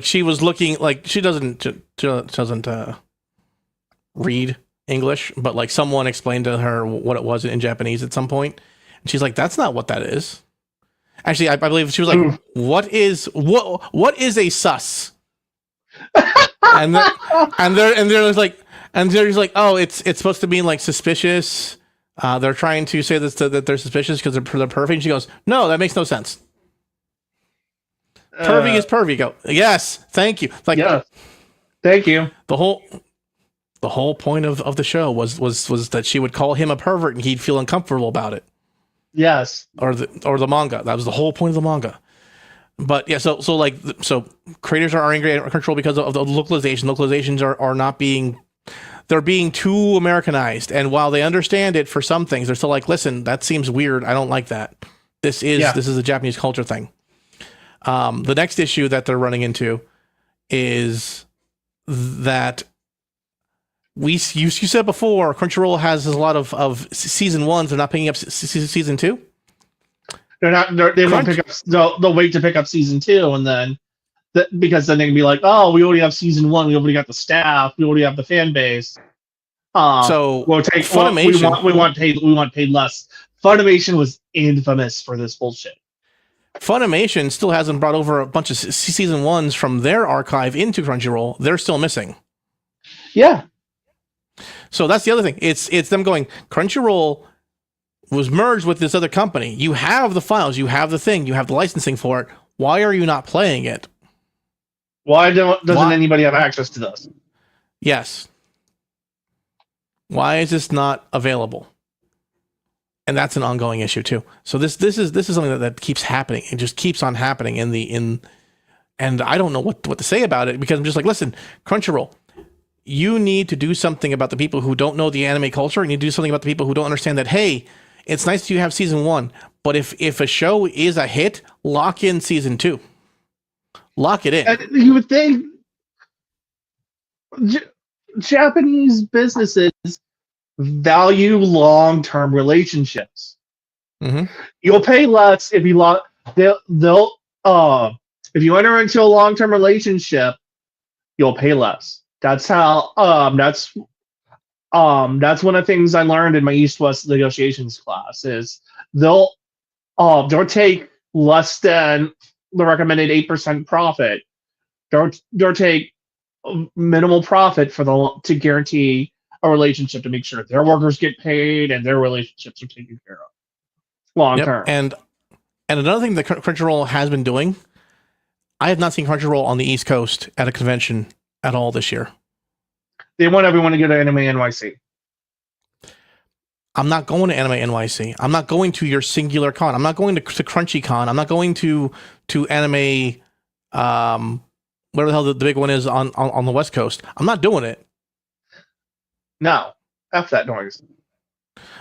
she was looking like she doesn't read English, but like someone explained to her what it was in Japanese at some point, and she's like, "That's not what that is." Actually, I believe she was like, "What is a sus?" and they're like, "Oh, it's supposed to mean like suspicious." They're trying to say that they're suspicious because they're pervy. And she goes, "No, that makes no sense. Pervy is pervy." Go, "Yes, thank you." Like, yeah, thank you. The whole point of the show was that she would call him a pervert and he'd feel uncomfortable about it. Yes, or the manga. That was the whole point of the manga. But yeah, so creators are angry at Crunchyroll because of the localization. Localizations are not being. They're being too Americanized, and while they understand it for some things, they're still like, "Listen, that seems weird. I don't like that. This is a Japanese culture thing." The next issue that they're running into is that you said before, Crunchyroll has a lot of season ones. They're not picking up season two. They won't pick up. They'll wait to pick up season two, and then. Because then they can be like, "Oh, we already have season one. We already got the staff. We already have the fan base." So we'll take Funimation. We want paid less. Funimation was infamous for this bullshit. Funimation still hasn't brought over a bunch of season ones from their archive into Crunchyroll. They're still missing. Yeah. So that's the other thing. It's them going. Crunchyroll was merged with this other company. You have the files. You have the thing. You have the licensing for it. Why are you not playing it? Why doesn't anybody have access to this? Yes. Why is this not available? And that's an ongoing issue too. So this is something that keeps happening. It just keeps on happening and I don't know what to say about it because I'm just like, listen, Crunchyroll, you need to do something about the people who don't know the anime culture, and you do something about the people who don't understand that, hey, it's nice that you have season one, but if a show is a hit, lock in season two. Lock it in. And you would think Japanese businesses value long-term relationships. Mm-hmm. You'll pay less if you they'll if you enter into a long-term relationship, you'll pay less. That's how that's one of the things I learned in my East-West negotiations class is they'll take less than the recommended 8% profit. They'll take minimal profit to guarantee a relationship to make sure their workers get paid and their relationships are taken care of long term. And another thing that Crunchyroll has been doing, I have not seen Crunchyroll on the East Coast at a convention at all this year. They want everyone to go to Anime NYC. I'm not going to Anime NYC. I'm not going to your singular con. I'm not going to Crunchy Con. I'm not going to Anime, whatever the hell the big one is on the West Coast. I'm not doing it. No, F that noise.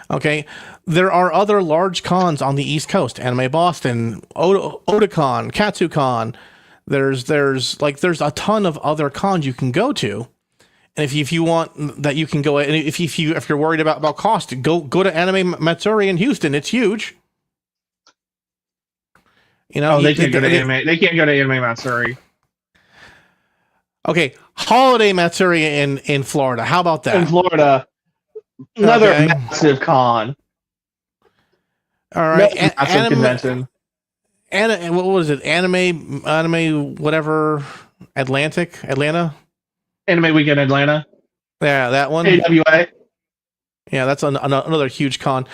Okay, there are other large cons on the East Coast. Anime Boston, Otakon, KatsuCon. There's a ton of other cons you can go to. And if you want that, you can go. And if you're worried about cost, go to Anime Matsuri in Houston. It's huge. You know, they can't go to Anime. They can't go to Anime Matsuri. Okay, Holiday Matsuri in Florida. How about that? In Florida, another massive con. All right, massive convention. And what was it? Anime, whatever. Atlanta. Anime Weekend Atlanta. Yeah, that one. AWA. Yeah, that's another huge con.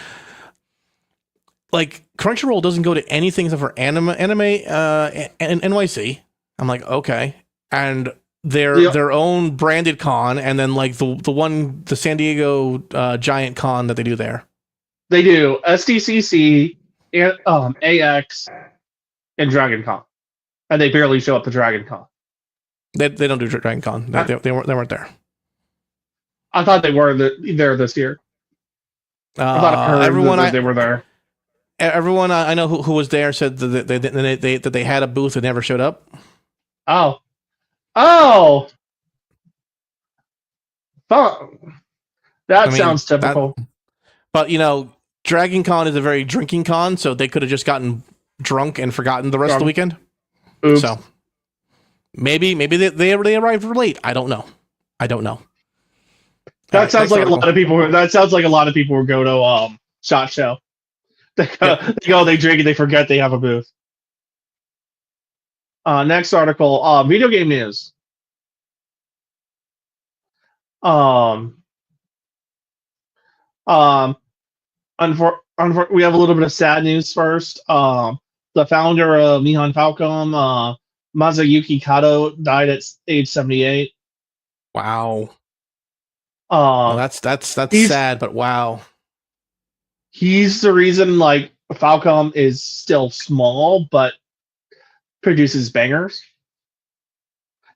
like Crunchyroll doesn't go to anything except for anime, and NYC. I'm like, okay, and their own branded con, and then like the San Diego Giant Con that they do there. They do SDCC, and AX, and Dragon Con, and they barely show up to Dragon Con. They don't do Dragon Con. They weren't there. I thought they were there this year. I thought I heard they were there. Everyone I know who was there said that they had a booth and never showed up. Oh, that sounds typical. But Dragon Con is a very drinking con, so they could have just gotten drunk and forgotten the rest of the weekend. Oops. So maybe they arrived late. I don't know. That sounds like a lot of people. That sounds like a lot of people will go to SHOT Show. They go, they drink, and they forget they have a booth. Next article, video game news. We have a little bit of sad news first. The founder of Nihon Falcom, Masayuki Kato, died at age 78. Wow. Well, that's sad, but wow. He's the reason like Falcom is still small, but produces bangers.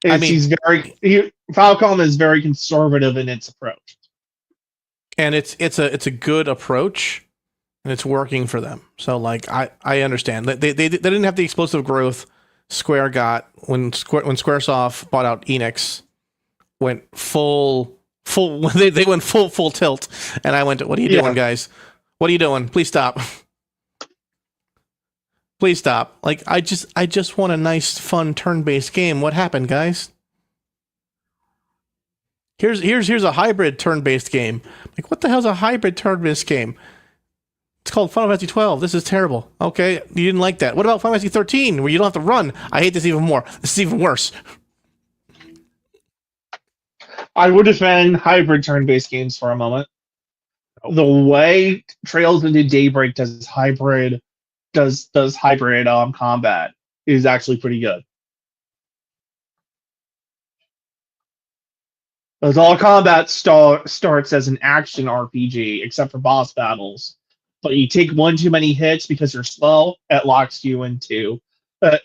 Falcom is very conservative in its approach, and it's a good approach, and it's working for them. So like I understand that they didn't have the explosive growth Square got when Squaresoft bought out Enix. Went full they went full tilt, and I went, what are you doing, guys? What are you doing? Please stop. Please stop. Like I just want a nice fun turn-based game. What happened, guys? Here's a hybrid turn-based game. Like, what the hell's a hybrid turn-based game? It's called Final Fantasy 12. This is terrible. Okay, you didn't like that. What about Final Fantasy 13, where you don't have to run? I hate this even more. This is even worse. I would defend hybrid turn-based games for a moment. The way Trails into Daybreak does hybrid combat is actually pretty good. Because all combat starts as an action RPG, except for boss battles. But you take one too many hits because you're slow, it locks you into at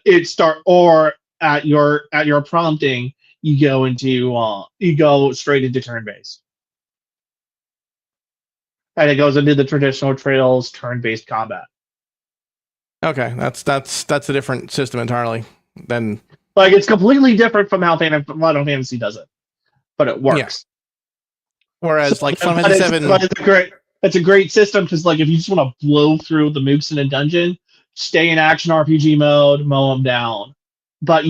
your prompting. You go straight into turn-based. And it goes into the traditional Trails turn-based combat. Okay, that's a different system entirely. Then, like, it's completely different from how Final Fantasy does it, but it works. Yeah. Whereas, like Final Fantasy VII, it's a great system because, like, if you just want to blow through the mooks in a dungeon, stay in action RPG mode, mow them down. But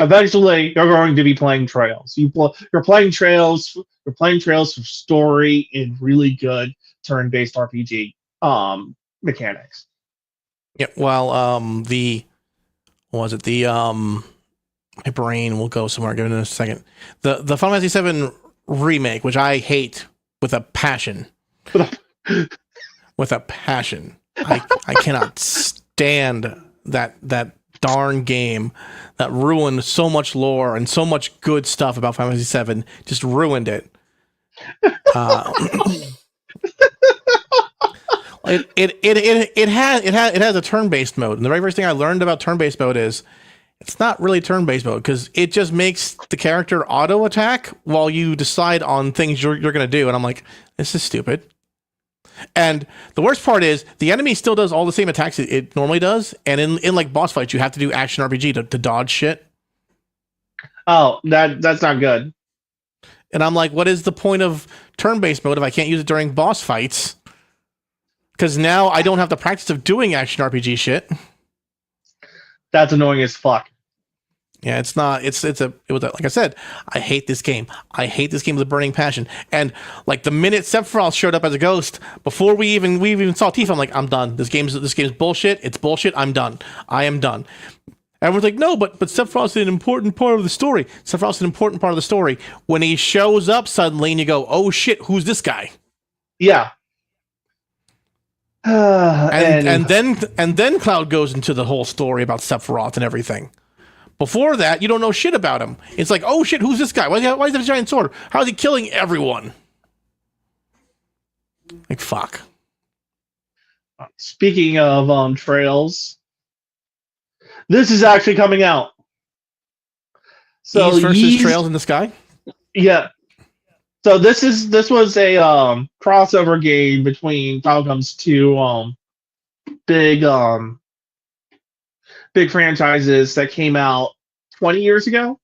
eventually, you're going to be playing Trails. You're playing Trails for story and really good turn-based RPG mechanics. Yeah. Well, my brain will go somewhere. Give it a second. The Final Fantasy VII remake, which I hate with a passion. With a passion. I cannot stand that darn game that ruined so much lore and so much good stuff about Final Fantasy VII. Just ruined it. It has a turn-based mode, and the very first thing I learned about turn-based mode is it's not really turn-based mode because it just makes the character auto attack while you decide on things you're gonna do, and I'm like, this is stupid. And the worst part is the enemy still does all the same attacks it normally does, and in like boss fights you have to do action RPG to dodge shit. Oh, that's not good. And I'm like, what is the point of turn-based mode if I can't use it during boss fights? Because now I don't have the practice of doing action RPG shit. That's annoying as fuck. Yeah, it's not. It was like I said, I hate this game. I hate this game with a burning passion. And like the minute Sephiroth showed up as a ghost, before we even saw Tifa, I'm like, I'm done. This game's bullshit. It's bullshit. I'm done. I am done. Everyone's like, no, but Sephiroth's an important part of the story. Sephiroth's an important part of the story. When he shows up suddenly, and you go, oh shit, who's this guy? Yeah. And then Cloud goes into the whole story about Sephiroth and everything. Before that, you don't know shit about him. It's like, oh shit, who's this guy? Why does he have a giant sword? How is he killing everyone? Like, fuck. Speaking of trails, this is actually coming out. So Ys versus Trails in the Sky? Yeah. So this was a crossover game between Falcom's two big franchises that came out 20 years ago.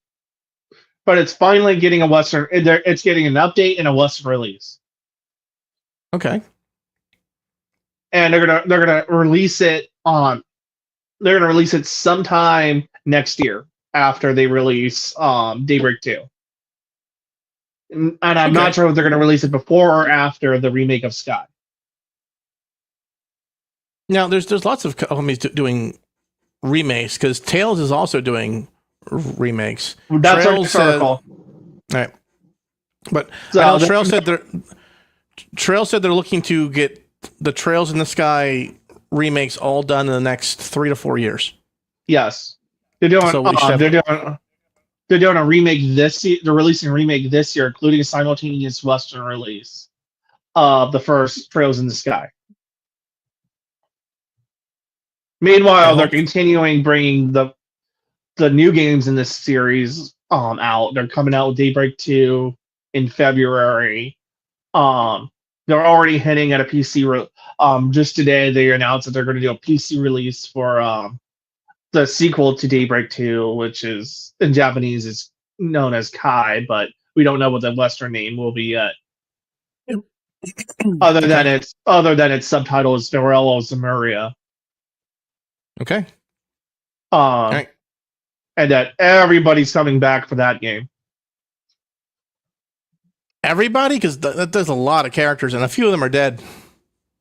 But it's finally getting it's getting an update and a Western release. Okay. And they're gonna release it sometime next year after they release Daybreak 2. And I'm not sure if they're gonna release it before or after the remake of Sky. Now there's lots of companies doing remakes, because Tails is also doing remakes. That's Trails, all right. But so Trail said they're looking to get the Trails in the Sky remakes all done in the next 3 to 4 years. Yes, they're doing. They're doing a remake this year. They're releasing a remake this year, including a simultaneous Western release of the first Trails in the Sky. Meanwhile, they're continuing bringing the new games in this series out. They're coming out with Daybreak 2 in February. They're already hinting at a PC. Just today, they announced that they're going to do a PC release for the sequel to Daybreak 2, which is in Japanese is known as Kai, but we don't know what the Western name will be yet. Other than its subtitle is Farewell Zemuria. Okay. Right. And that everybody's coming back for that game. Everybody, because there's a lot of characters and a few of them are dead.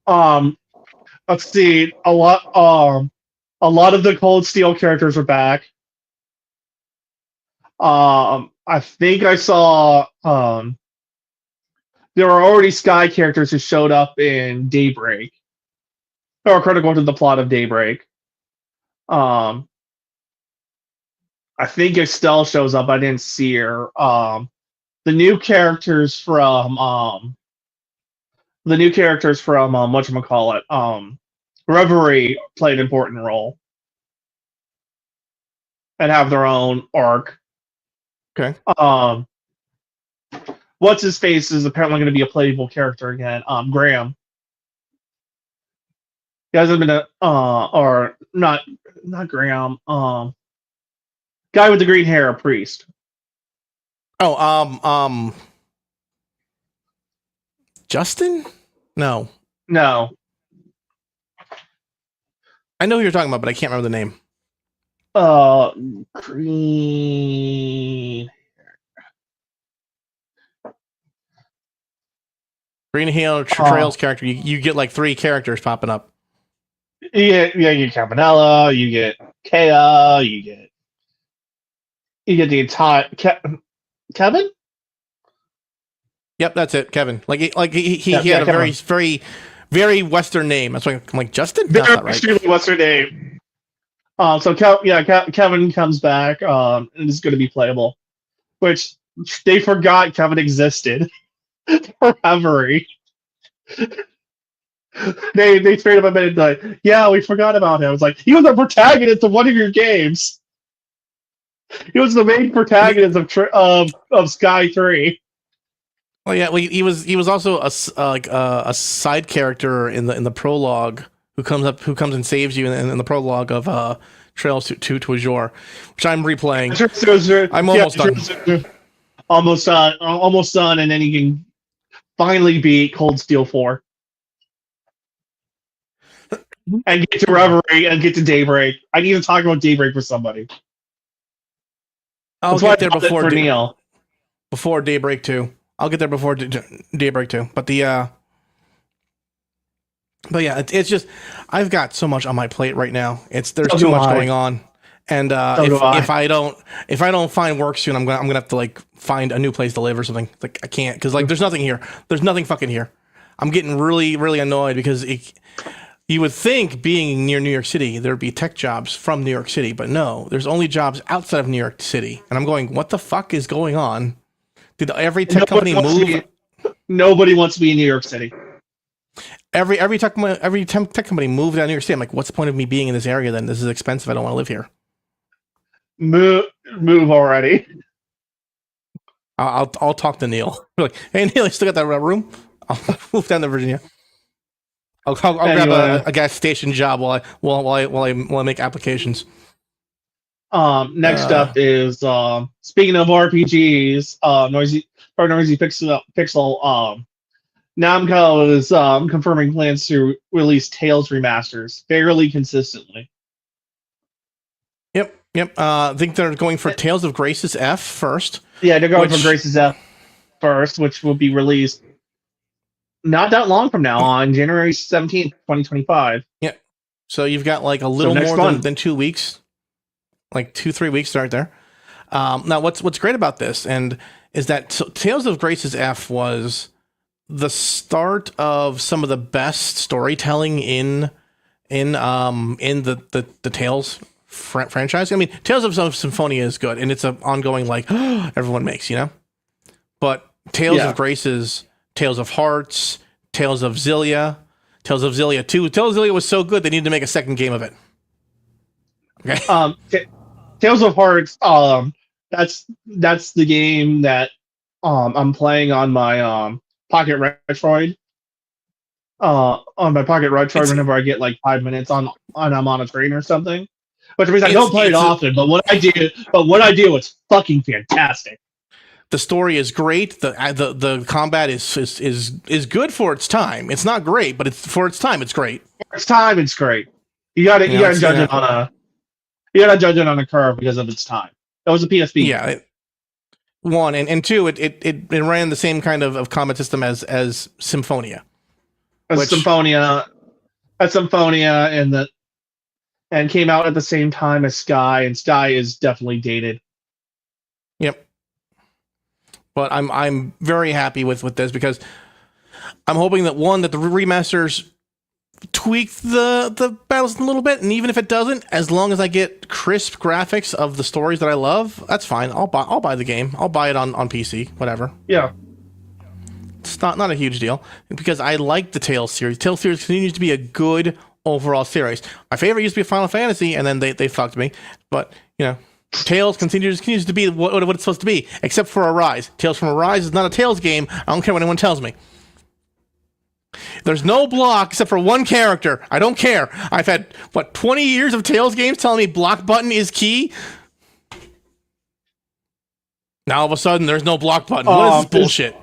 Let's see. A lot of the Cold Steel characters are back. I think I saw there are already Sky characters who showed up in Daybreak, or are critical to the plot of Daybreak. I think Estelle shows up. I didn't see her. The new characters from whatchamacallit, Reverie play an important role and have their own arc. Okay. What's his face is apparently going to be a playable character again. Graham. He hasn't been or not Graham. Guy with the green hair, a priest. Oh, Justin? No. I know who you're talking about, but I can't remember the name. Green Hill Trails character. You get like 3 characters popping up. Yeah, you get Campanella, you get Kea, you get the entire Kevin. Yep, that's it, Kevin. Like he had a very, very, very Western name. That's why I'm like, Justin. Very extremely Western name. So Kevin comes back, and is going to be playable, which they forgot Kevin existed for Reverie. They straight up admitted like, yeah, we forgot about him. It's like he was a protagonist of one of your games. He was the main protagonist of Sky 3. Well, yeah, he was also a side character in the prologue who comes and saves you in the prologue of Trails to Azure, which I'm replaying. I'm almost done. Almost done, and then you can finally beat Cold Steel 4. And get to Reverie and get to Daybreak. I need to talk about Daybreak with somebody. I'll get there before Neil. Before Daybreak 2. I'll get there before Daybreak 2. But yeah, it's just I've got so much on my plate right now. There's too much going on, and if I don't find work soon, I'm gonna have to like find a new place to live or something. Like I can't because like there's nothing here. There's nothing fucking here. I'm getting really really annoyed because You would think being near New York City, there'd be tech jobs from New York City, but no, there's only jobs outside of New York City. And I'm going, what the fuck is going on? Did every tech company move? Nobody wants to be in New York City. Every tech company moved out of New York City. I'm like, what's the point of me being in this area then? This is expensive. I don't want to live here. Move already. I'll talk to Neil. Like, hey Neil, you still got that room? I'll move down to Virginia. I'll grab a gas station job while I make applications. Next up is speaking of RPGs, Noisy Pixel. Namco is confirming plans to release Tales remasters fairly consistently. Yep. I think they're going for Tales of Grace's F first. Yeah, they're going for Grace's F first, which will be released not that long from now, on January 17th, 2025. Yeah. So you've got like a little more than 2 weeks, like 2-3 weeks right there. Now, what's great about this is that Tales of Grace's F was the start of some of the best storytelling in the Tales franchise. I mean, Tales of Symphonia is good, and it's an ongoing, like, everyone makes, but Tales of Grace's, Tales of Hearts, Tales of Zillia 2. Tales of Zillia was so good they needed to make a second game of it. Okay. Tales of Hearts, that's the game that I'm playing on my Pocket Retroid. On my Pocket Retroid, whenever I get like 5 minutes on I'm on a train or something. Which means I don't play it often, but when I do, it's fucking fantastic. The story is great. The combat is good for its time. It's not great, but for its time, it's great. For its time, it's great. You gotta judge it on a curve because of its time. That was a PSP. Yeah. One and two, it ran the same kind of combat system as Symphonia. Symphonia, and came out at the same time as Sky, and Sky is definitely dated. Yep. But I'm very happy with this because I'm hoping that the remasters tweak the battles a little bit, and even if it doesn't, as long as I get crisp graphics of the stories that I love, that's fine. I'll buy the game. I'll buy it on PC, whatever. Yeah. It's not a huge deal because I like the Tales series. Tales series continues to be a good overall series. My favorite used to be Final Fantasy, and then they fucked me. But Tales continues to be what it's supposed to be, except for Arise. Tales from Arise is not a Tales game. I don't care what anyone tells me. There's no block except for one character. I don't care. I've had 20 years of Tales games telling me block button is key. Now all of a sudden there's no block button. What is this bullshit?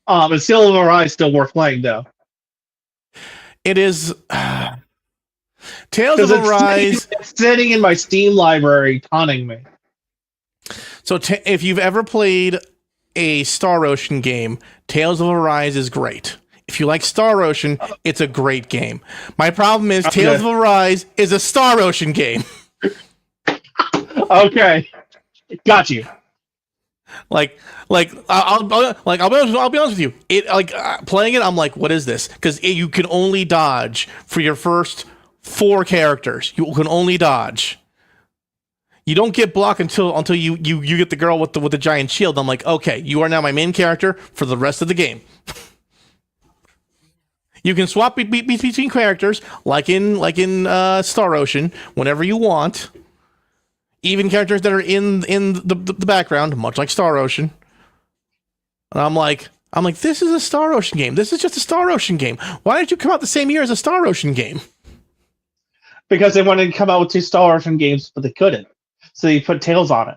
It's still Arise, still worth playing though. It is. Tales of Arise it's sitting in my Steam library, taunting me. So if you've ever played a Star Ocean game, Tales of Arise is great. If you like Star Ocean, it's a great game. My problem is Tales of Arise is a Star Ocean game. Okay, got you. I'll be honest with you. Playing it, I'm like, what is this? Because you can only dodge for your first 4 characters. You can only dodge. You don't get block until you get the girl with the giant shield. I'm like, okay, you are now my main character for the rest of the game. You can swap between characters like in Star Ocean whenever you want. Even characters that are in the background, much like Star Ocean. And I'm like, this is a Star Ocean game. This is just a Star Ocean game. Why did you come out the same year as a Star Ocean game? Because they wanted to come out with 2 Star Ocean games, but they couldn't. So they put Tales on it.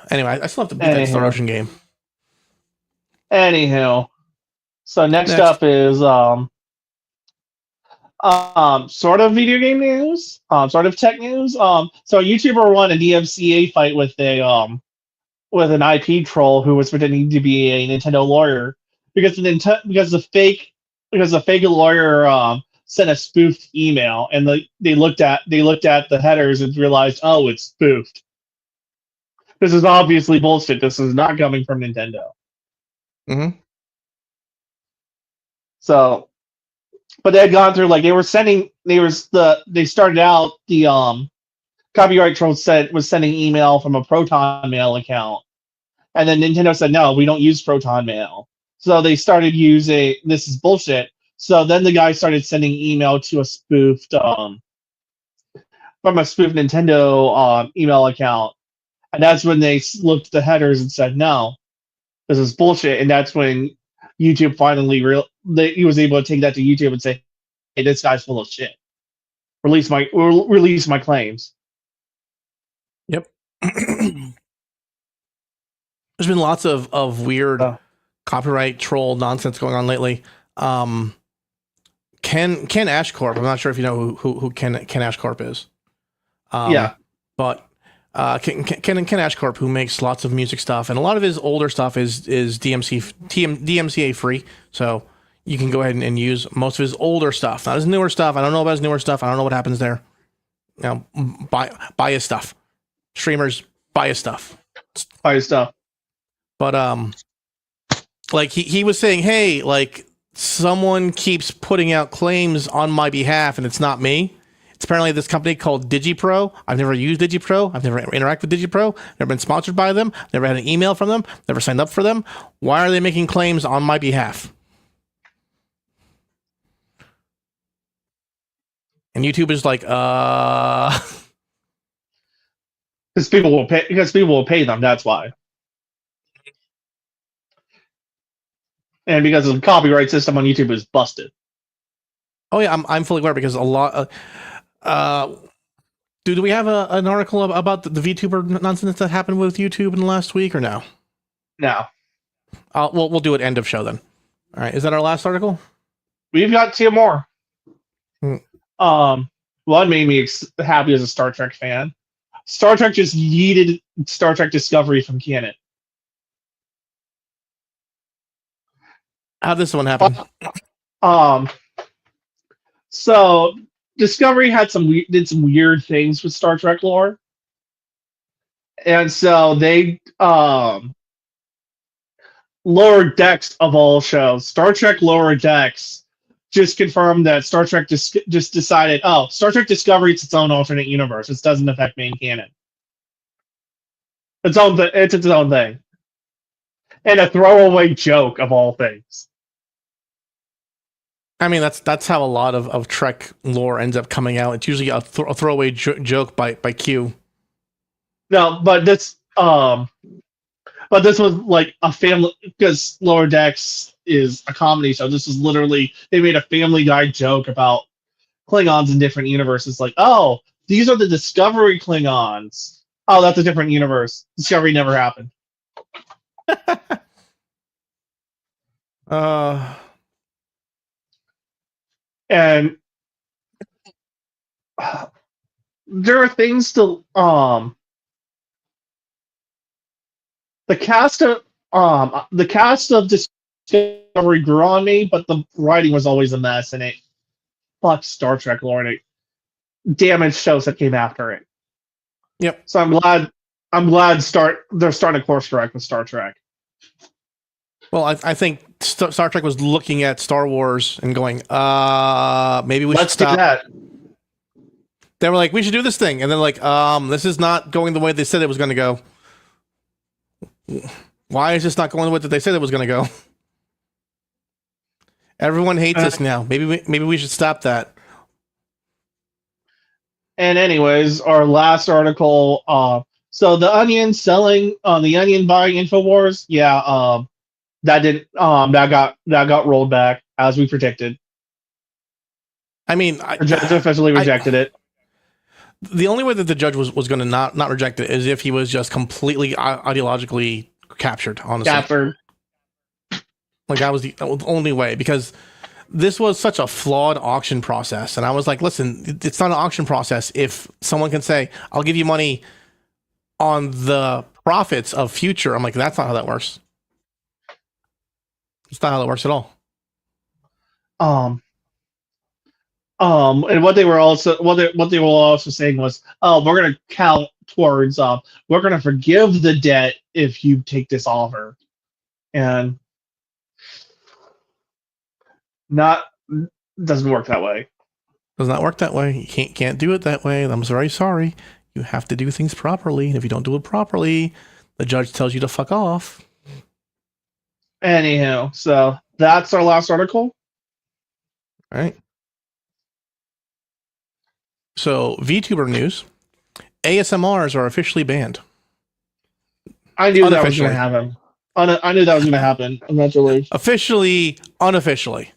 Anyway, I still have to beat that Star Ocean game. Anywho. So next up is sort of video game news, sort of tech news. So a YouTuber won a DMCA fight with an IP troll who was pretending to be a Nintendo lawyer because the fake lawyer sent a spoofed email, and they looked at the headers and realized, oh, it's spoofed. This is obviously bullshit. This is not coming from Nintendo. Mm-hmm. So, but they had gone through like they started out the copyright troll said was sending email from a Proton Mail account, and then Nintendo said no, we don't use Proton Mail. So they started using this is bullshit. So then the guy started sending email to a spoofed from a spoofed Nintendo email account, and that's when they looked at the headers and said no, this is bullshit. And that's when YouTube finally he was able to take that to YouTube and say, hey, this guy's full of shit. Release my claims. Yep. There's been lots of weird copyright troll nonsense going on lately. Ken Ashcorp. I'm not sure if you know who Ken Ashcorp is. Yeah. But Ken Ashcorp, who makes lots of music stuff, and a lot of his older stuff is DMCA free, so you can go ahead and use most of his older stuff. Not his newer stuff. I don't know about his newer stuff. I don't know what happens there. You know, buy his stuff. Streamers buy his stuff. Buy his stuff. But like he was saying, hey, like someone keeps putting out claims on my behalf, and it's not me. It's apparently this company called DigiPro. I've never used DigiPro. I've never interacted with DigiPro. Never been sponsored by them. Never had an email from them. Never signed up for them. Why are they making claims on my behalf? And YouTube is like, because people will pay them. That's why. And because the copyright system on YouTube is busted. Oh yeah, I'm fully aware because a lot. Do we have an article about the VTuber nonsense that happened with YouTube in the last week or no? No. We'll do it end of show then. All right, is that our last article? We've got two more. One made me happy as a Star Trek fan. Star Trek just yeeted Star Trek Discovery from canon. How'd this one happen? So Discovery did some weird things with Star Trek lore, and so they Lower Decks of all shows, Star Trek Lower Decks just confirmed that Star Trek just decided, oh, Star Trek Discovery is its own alternate universe. It doesn't affect main canon. It's its own thing, and a throwaway joke of all things. I mean, that's how a lot of Trek lore ends up coming out. It's usually a throwaway joke by Q. No, but this was like a family, because Lower Decks is a comedy show. This was literally, they made a Family Guy joke about Klingons in different universes. Like, oh, these are the Discovery Klingons. Oh, that's a different universe. Discovery never happened. And there are things to the cast of Discovery grew on me, but the writing was always a mess, and it fucked Star Trek lore, and it damaged shows that came after it. Yep. So I'm glad they're starting to course correct with Star Trek. Well, I think Star Trek was looking at Star Wars and going, maybe we should stop. Do that. They were like, we should do this thing, and then like, this is not going the way they said it was going to go. Why is this not going the way that they said it was going to go? Everyone hates us now. Maybe we should stop that. And anyways, our last article. So the Onion selling the Onion buying Infowars. Yeah. That didn't. That got rolled back as we predicted. I mean, the judge officially rejected it. The only way that the judge was going to not reject it is if he was just completely ideologically captured. Honestly, captured. Like that was the only way, because this was such a flawed auction process. And I was like, listen, it's not an auction process if someone can say, I'll give you money on the profits of future. I'm like, that's not how that works. It's not how that works at all. And what they were also saying was, oh, we're gonna count towards we're gonna forgive the debt if you take this offer. And Not doesn't work that way. Does not work that way. You can't do it that way. I'm very sorry. You have to do things properly. And if you don't do it properly, the judge tells you to fuck off. Anyhow, so that's our last article. All right. So VTuber news: ASMRs are officially banned. I knew that was going to happen. I knew that was going to happen eventually. Officially, unofficially.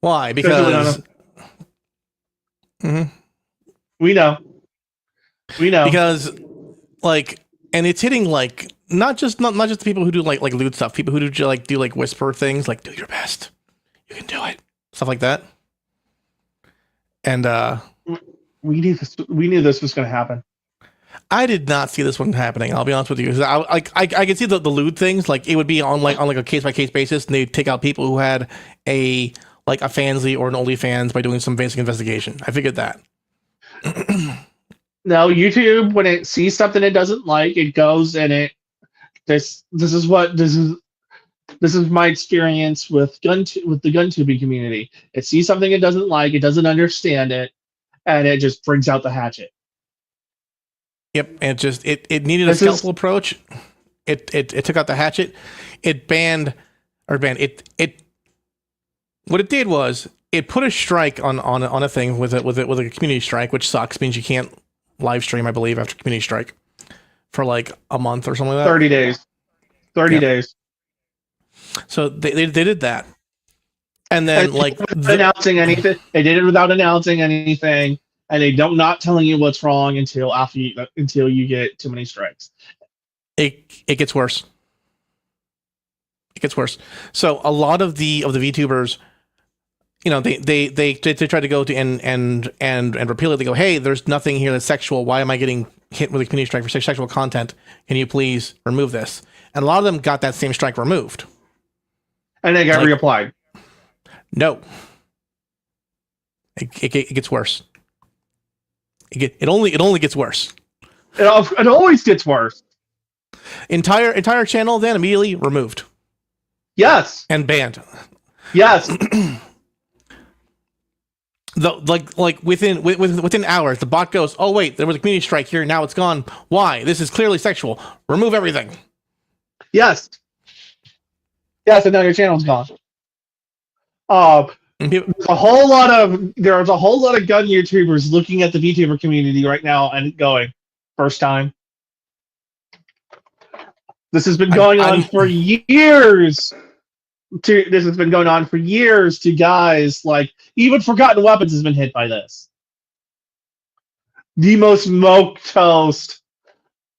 Why? Because we know. Because, like, and it's hitting like not just the people who do like lewd stuff, people who do whisper things, like do your best, you can do it, stuff like that. And we knew this was going to happen. I did not see this one happening. I'll be honest with you. I can see the lewd things, like it would be on a case by case basis, and they take out people who had a Fansly or an OnlyFans by doing some basic investigation. I figured that. No, YouTube, when it sees something it doesn't like, it goes and this is my experience with the gun tubing community. It sees something it doesn't like, it doesn't understand it, and it just brings out the hatchet. Yep, and it needed a skillful approach. It took out the hatchet. It banned. What it did was it put a strike on a thing with a community strike, which sucks. Means you can't live stream, I believe, after community strike for like a month or something like that. 30 days. 30 days. So they did that, and then announcing anything. They did it without announcing anything, and they don't not telling you what's wrong until you get too many strikes. It gets worse. It gets worse. So a lot of the VTubers, they try to go to and repeal it. They go, hey, there's nothing here that's sexual. Why am I getting hit with a community strike for sexual content? Can you please remove this? And a lot of them got that same strike removed. And they got reapplied. No. It gets worse. It only gets worse. It always gets worse. Entire channel then immediately removed. Yes. And banned. Yes. Within hours, the bot goes, oh wait, there was a community strike here, now it's gone. Why? This is clearly sexual. Remove everything. Yes. Yes, and now your channel's gone. There's a whole lot of gun YouTubers looking at the VTuber community right now and going, first time. This has been going on for years. This has been going on for years to guys like even Forgotten Weapons has been hit by this. The most milquetoast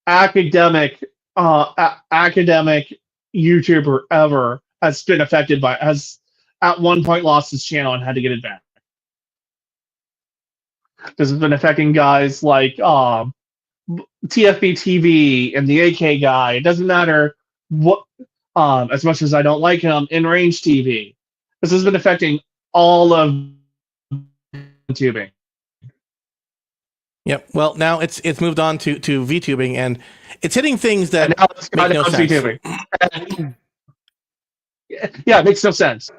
academic YouTuber ever has been affected by has at one point lost his channel and had to get it back. This has been affecting guys like TFB TV and the AK guy. It doesn't matter what. As much as I don't like him, In Range TV. This has been affecting all of tubing. Yep. Well, now it's moved on to VTubing, and it's hitting things that make no sense. VTubing. Yeah, it makes no sense.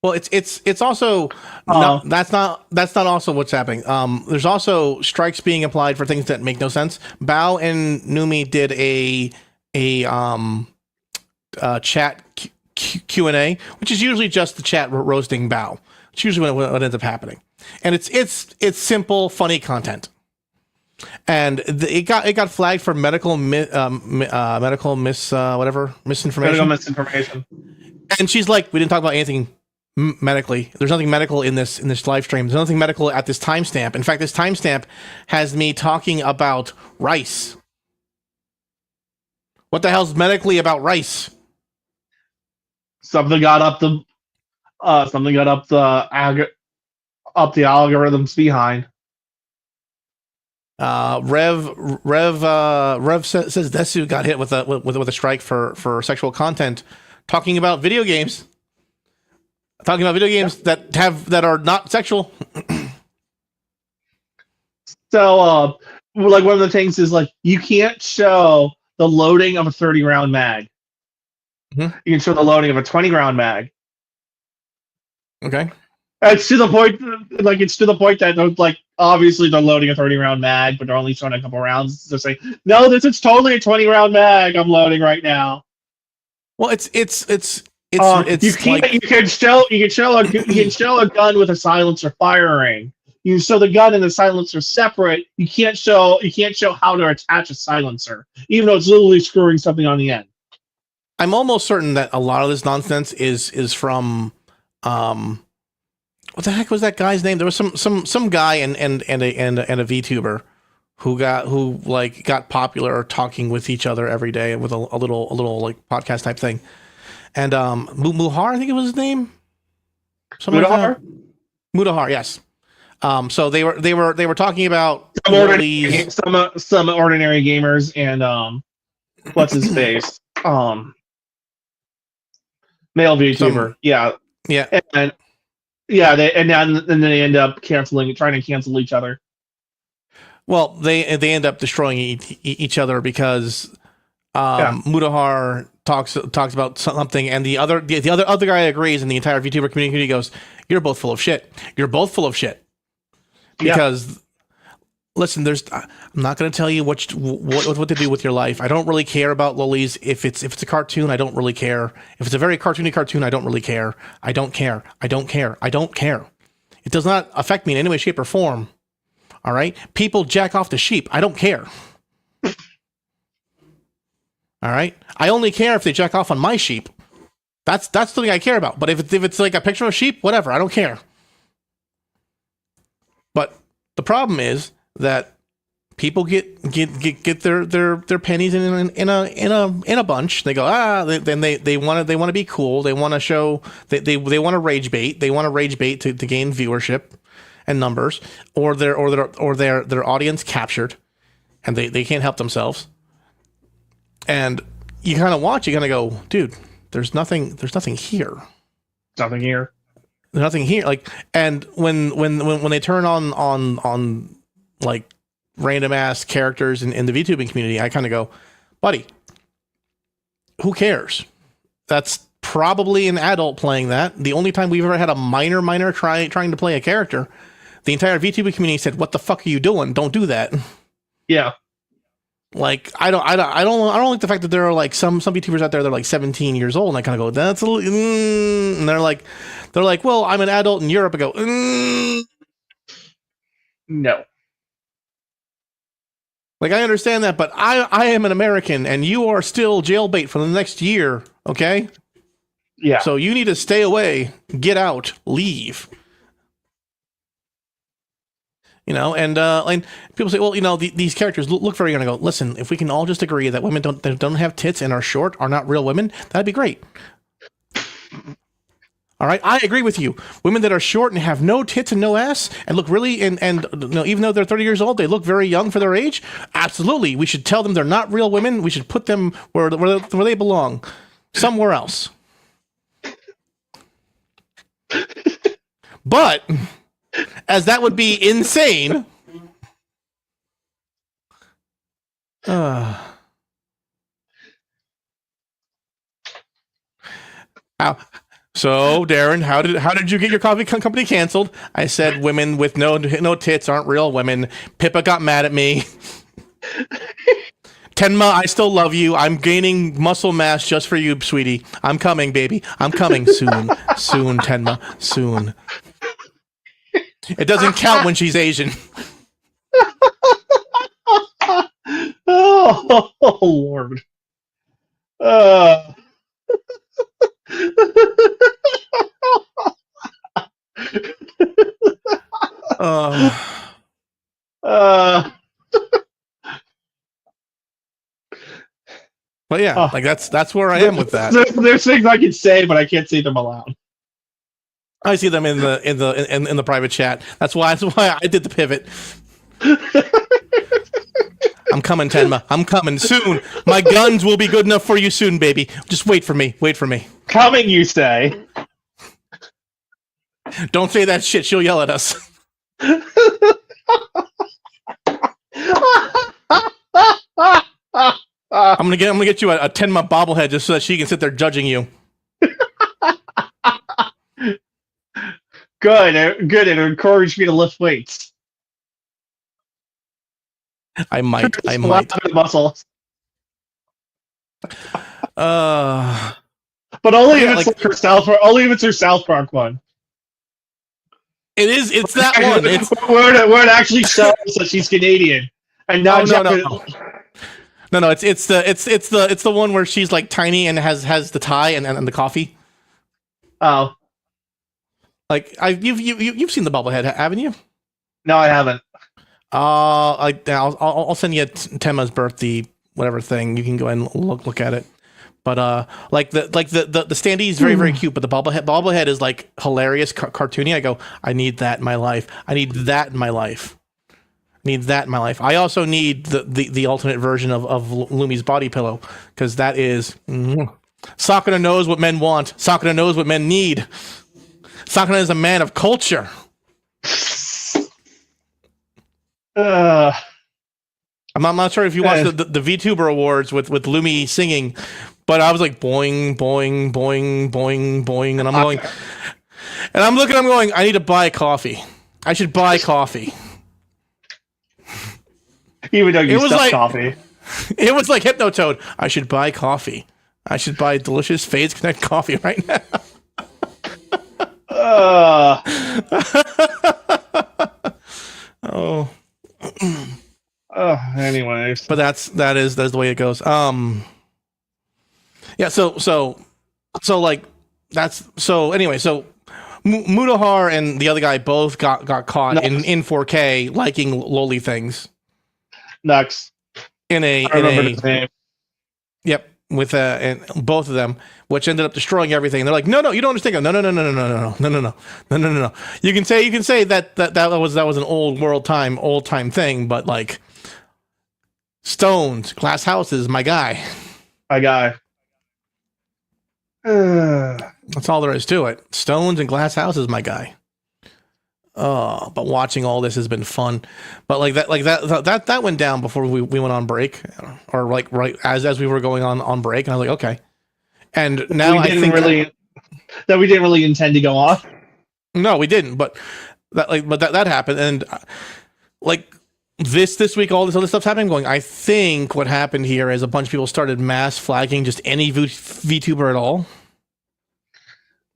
Well, it's also that's not also what's happening. There's also strikes being applied for things that make no sense. Bao and Numi did a chat Q&A, which is usually just the chat roasting Bao. It's usually what ends up happening, and it's simple, funny content. And it got flagged for misinformation. Medical misinformation. And she's like, we didn't talk about anything medically. There's nothing medical in this live stream. There's nothing medical at this timestamp. In fact, this timestamp has me talking about rice. What the hell's medically about rice? Something got up the algorithms behind. Rev says Desu got hit with a strike for sexual content, talking about video games. That are not sexual. So, like one of the things is like you can't show the loading of a 30 round mag. Mm-hmm. You can show the loading of a 20 round mag. Okay. It's to the point, that they're, like, obviously they're loading a 30-round mag, but they're only showing a couple rounds. They're saying, "No, this is totally a 20-round mag. I'm loading right now." Well, it's You can't. like You can show a gun with a silencer firing. You show the gun and the silencer separate. You can't show how to attach a silencer, even though it's literally screwing something on the end. I'm almost certain that a lot of this nonsense is from what the heck was that guy's name? There was some guy and a VTuber who got popular talking with each other every day with a little like podcast type thing. And Muhar, I think it was his name. Mudahar? Mudahar, yes. So they were talking about some ordinary gamers and what's his face? Male VTuber. Yeah. And then they end up trying to cancel each other. Well, they end up destroying each other because Mudahar talks about something, and the other guy agrees, and the entire VTuber community goes, "You're both full of shit. You're both full of shit." Because listen, I'm not going to tell you what to do with your life. I don't really care about lollies. If it's a cartoon, I don't really care. If it's a very cartoony cartoon, I don't really care. I don't care. I don't care. I don't care. It does not affect me in any way, shape, or form. All right? People jack off to sheep. I don't care. All right? I only care if they jack off on my sheep. That's the thing I care about. But if it's like a picture of a sheep, whatever, I don't care. But the problem is that people get their pennies in a bunch. They go then they want to be cool. They want to show they want to rage bait. They want to rage bait to gain viewership and numbers, or their audience captured, and they can't help themselves. And you kind of watch, you kind of go, dude, there's nothing here. Nothing here. There's nothing here. Like, and when they turn on like random ass characters in the VTubing community, I kind of go, buddy, who cares? That's probably an adult playing that. The only time we've ever had a minor trying to play a character, the entire VTubing community said, "What the fuck are you doing? Don't do that." Yeah. Like, I don't like the fact that there are like some VTubers out there that are like 17 years old, and I kind of go, that's a little, and they're like, well, I'm an adult in Europe. I go, no. Like, I understand that, but I am an American, and you are still jailbait for the next year, okay? Yeah. So you need to stay away, get out, leave. You know, and people say, well, you know, these characters look very young. I go, listen, if we can all just agree that women that don't have tits and are short are not real women, that'd be great. All right, I agree with you. Women that are short and have no tits and no ass and look really and you know, even though they're 30 years old, they look very young for their age. Absolutely, we should tell them they're not real women. We should put them where they belong, somewhere else. But as that would be insane. So, Darren, how did you get your coffee company canceled? I said women with no tits aren't real women. Pippa got mad at me. Tenma, I still love you. I'm gaining muscle mass just for you, sweetie. I'm coming, baby. I'm coming soon. Soon, Tenma. Soon. It doesn't count when she's Asian. Oh, Lord. But yeah, like that's where I am with that. There's things I can say, but I can't say them aloud. I see them in the private chat. That's why I did the pivot. I'm coming, Tenma. I'm coming soon. My guns will be good enough for you soon, baby. Just wait for me. Wait for me. Coming, you say? Don't say that shit. She'll yell at us. I'm gonna get you a Tenma bobblehead just so that she can sit there judging you. Good, good. It encouraged me to lift weights. I might. Muscles. Uh, But only Yeah, if it's like- like her South Park. Only if it's her South Park one. it is. It's that one. It's where it actually shows that she's Canadian and not no. No. It's the one where she's like tiny and has the tie and the coffee. Oh Like you've seen the bobblehead, haven't you? no, I haven't. I'll send you Tema's birthday whatever thing. You can go and look at it. But like the standee is very cute, but the bobblehead is like hilarious, cartoony. I go, I need that in my life. I need that in my life. I also need the alternate version of Lumi's body pillow because that is Sakura knows what men want. Sakura knows what men need. Sakura is a man of culture. I'm not sure if you watched the VTuber Awards with Lumi singing, but I was like boing, boing, boing, boing, boing, and I'm going, and I'm looking, I'm going, I need to buy coffee. I should buy coffee. Even though you was stuff like- coffee. It was like Hypnotoad. I should buy coffee. I should buy delicious Phase Connect coffee right now. Oh. Anyways. But that's the way it goes. Yeah. So like that's so anyway. So Mudahar and the other guy both got caught in 4K liking lowly things. Nux. I remember his name. Yep. With and both of them, which ended up destroying everything. And they're like, no, you don't understand. No. You can say that was an old time thing, but like stones, glass houses, my guy. That's all there is to it. Stones and glass houses, my guy. Oh, but watching all this has been fun. But like that went down before we went on break, or like right as we were going on break, and I was like, okay. And now I think that we didn't really intend to go off. No, we didn't. But that happened, and like this week, all this other stuff's happening. I think what happened here is a bunch of people started mass flagging just any VTuber at all.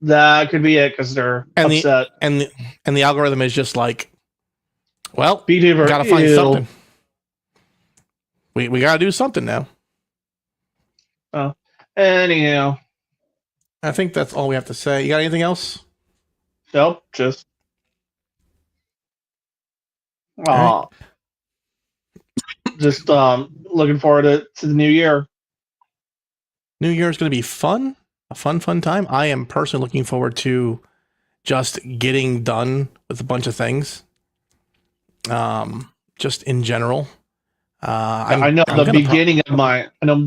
That could be it because they're upset. And the algorithm is just like, well, VTuber, gotta find something. We gotta do something now. Oh, anyhow, I think that's all we have to say. You got anything else? Nope, just. Right. Just looking forward to the new year. New Year is going to be fun. A fun time. I am personally looking forward to just getting done with a bunch of things. Just in general. I know the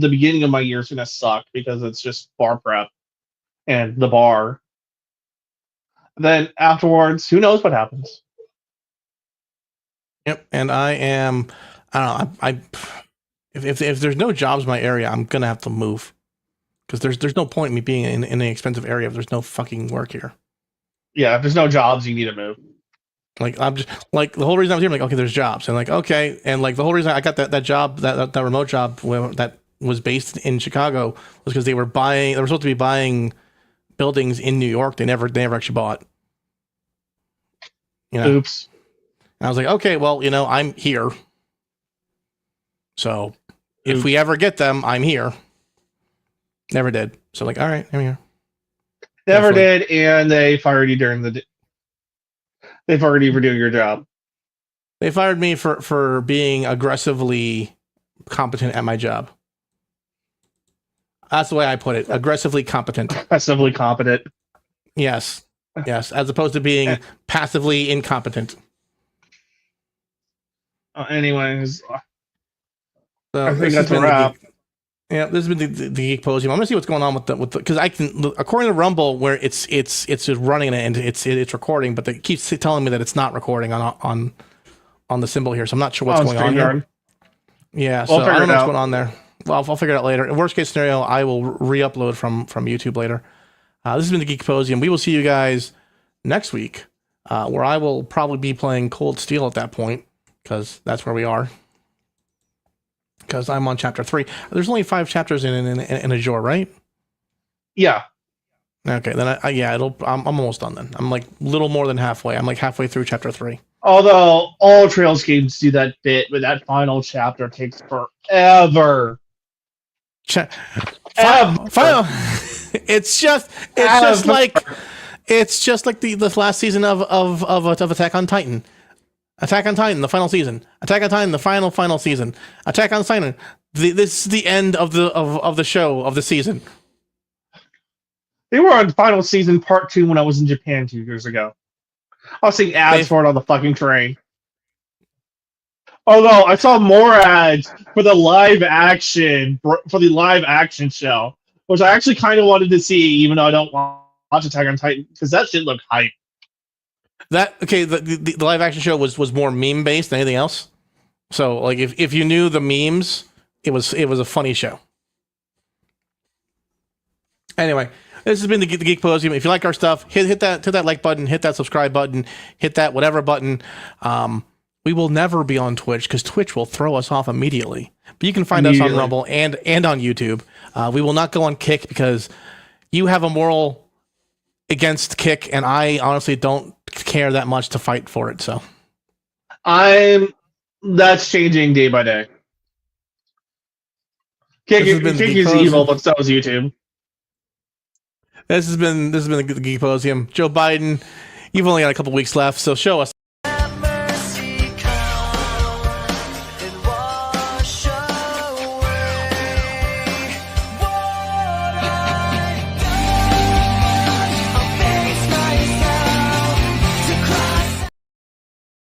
beginning of my year is gonna suck because it's just bar prep and the bar. Then afterwards, who knows what happens? Yep, and I don't know. If there's no jobs in my area, I'm gonna have to move. Because there's no point in me being in an expensive area if there's no fucking work here. Yeah, if there's no jobs, you need to move. Like I'm just like the whole reason I was here, I'm like, okay, there's jobs, and like okay, and like the whole reason I got that job, that remote job that was based in Chicago was because they were supposed to be buying buildings in New York. They never actually bought. You know. Oops. And I was like, okay, well, I'm here. So if we ever get them, I'm here. Never did. So like, all right, I'm here. Never did, and they fired you during the. They fired you for doing your job. They fired me for being aggressively competent at my job. That's the way I put it. Aggressively competent. Aggressively competent. Yes. As opposed to being passively incompetent. Anyways, So I think that's a wrap. Yeah, this has been the Geek Posium. I'm gonna see what's going on with the because I can, according to Rumble, where it's running and it's recording, but it keeps telling me that it's not recording on the symbol here. So I'm not sure what's going on here. Yeah, so I don't know what's going on there. Well, I'll figure it out later. In worst case scenario, I will re-upload from YouTube later. This has been the Geek Posium. We will see you guys next week where I will probably be playing Cold Steel at that point, because that's where we are. Because I'm on chapter 3. There's only 5 chapters in Azure, right? Yeah. Okay, then I'm almost done then. I'm like little more than halfway. I'm like halfway through chapter 3. Although all Trails games do that bit, but that final chapter takes forever. Final. It's just like the last season of Attack on Titan. Attack on Titan, the final season. Attack on Titan, the final season. Attack on Titan. This is the end of the show of the season. They were on final season part 2 when I was in Japan 2 years ago. I was seeing ads for it on the fucking train. Although I saw more ads for the live action show, which I actually kind of wanted to see, even though I don't watch Attack on Titan, because that shit looked hype. The live action show was more meme based than anything else. So like if you knew the memes, it was a funny show. Anyway, this has been the Geek Posium. If you like our stuff, hit that like button, hit that subscribe button, hit that whatever button. We will never be on Twitch because Twitch will throw us off immediately. But you can find us on Rumble and on YouTube. We will not go on Kick because you have a moral against Kick, and I honestly don't care that much to fight for it. So that's changing day by day. Kick is evil, but so is YouTube. This has been the Geek Posium. Joe Biden, you've only got a couple weeks left, so show us.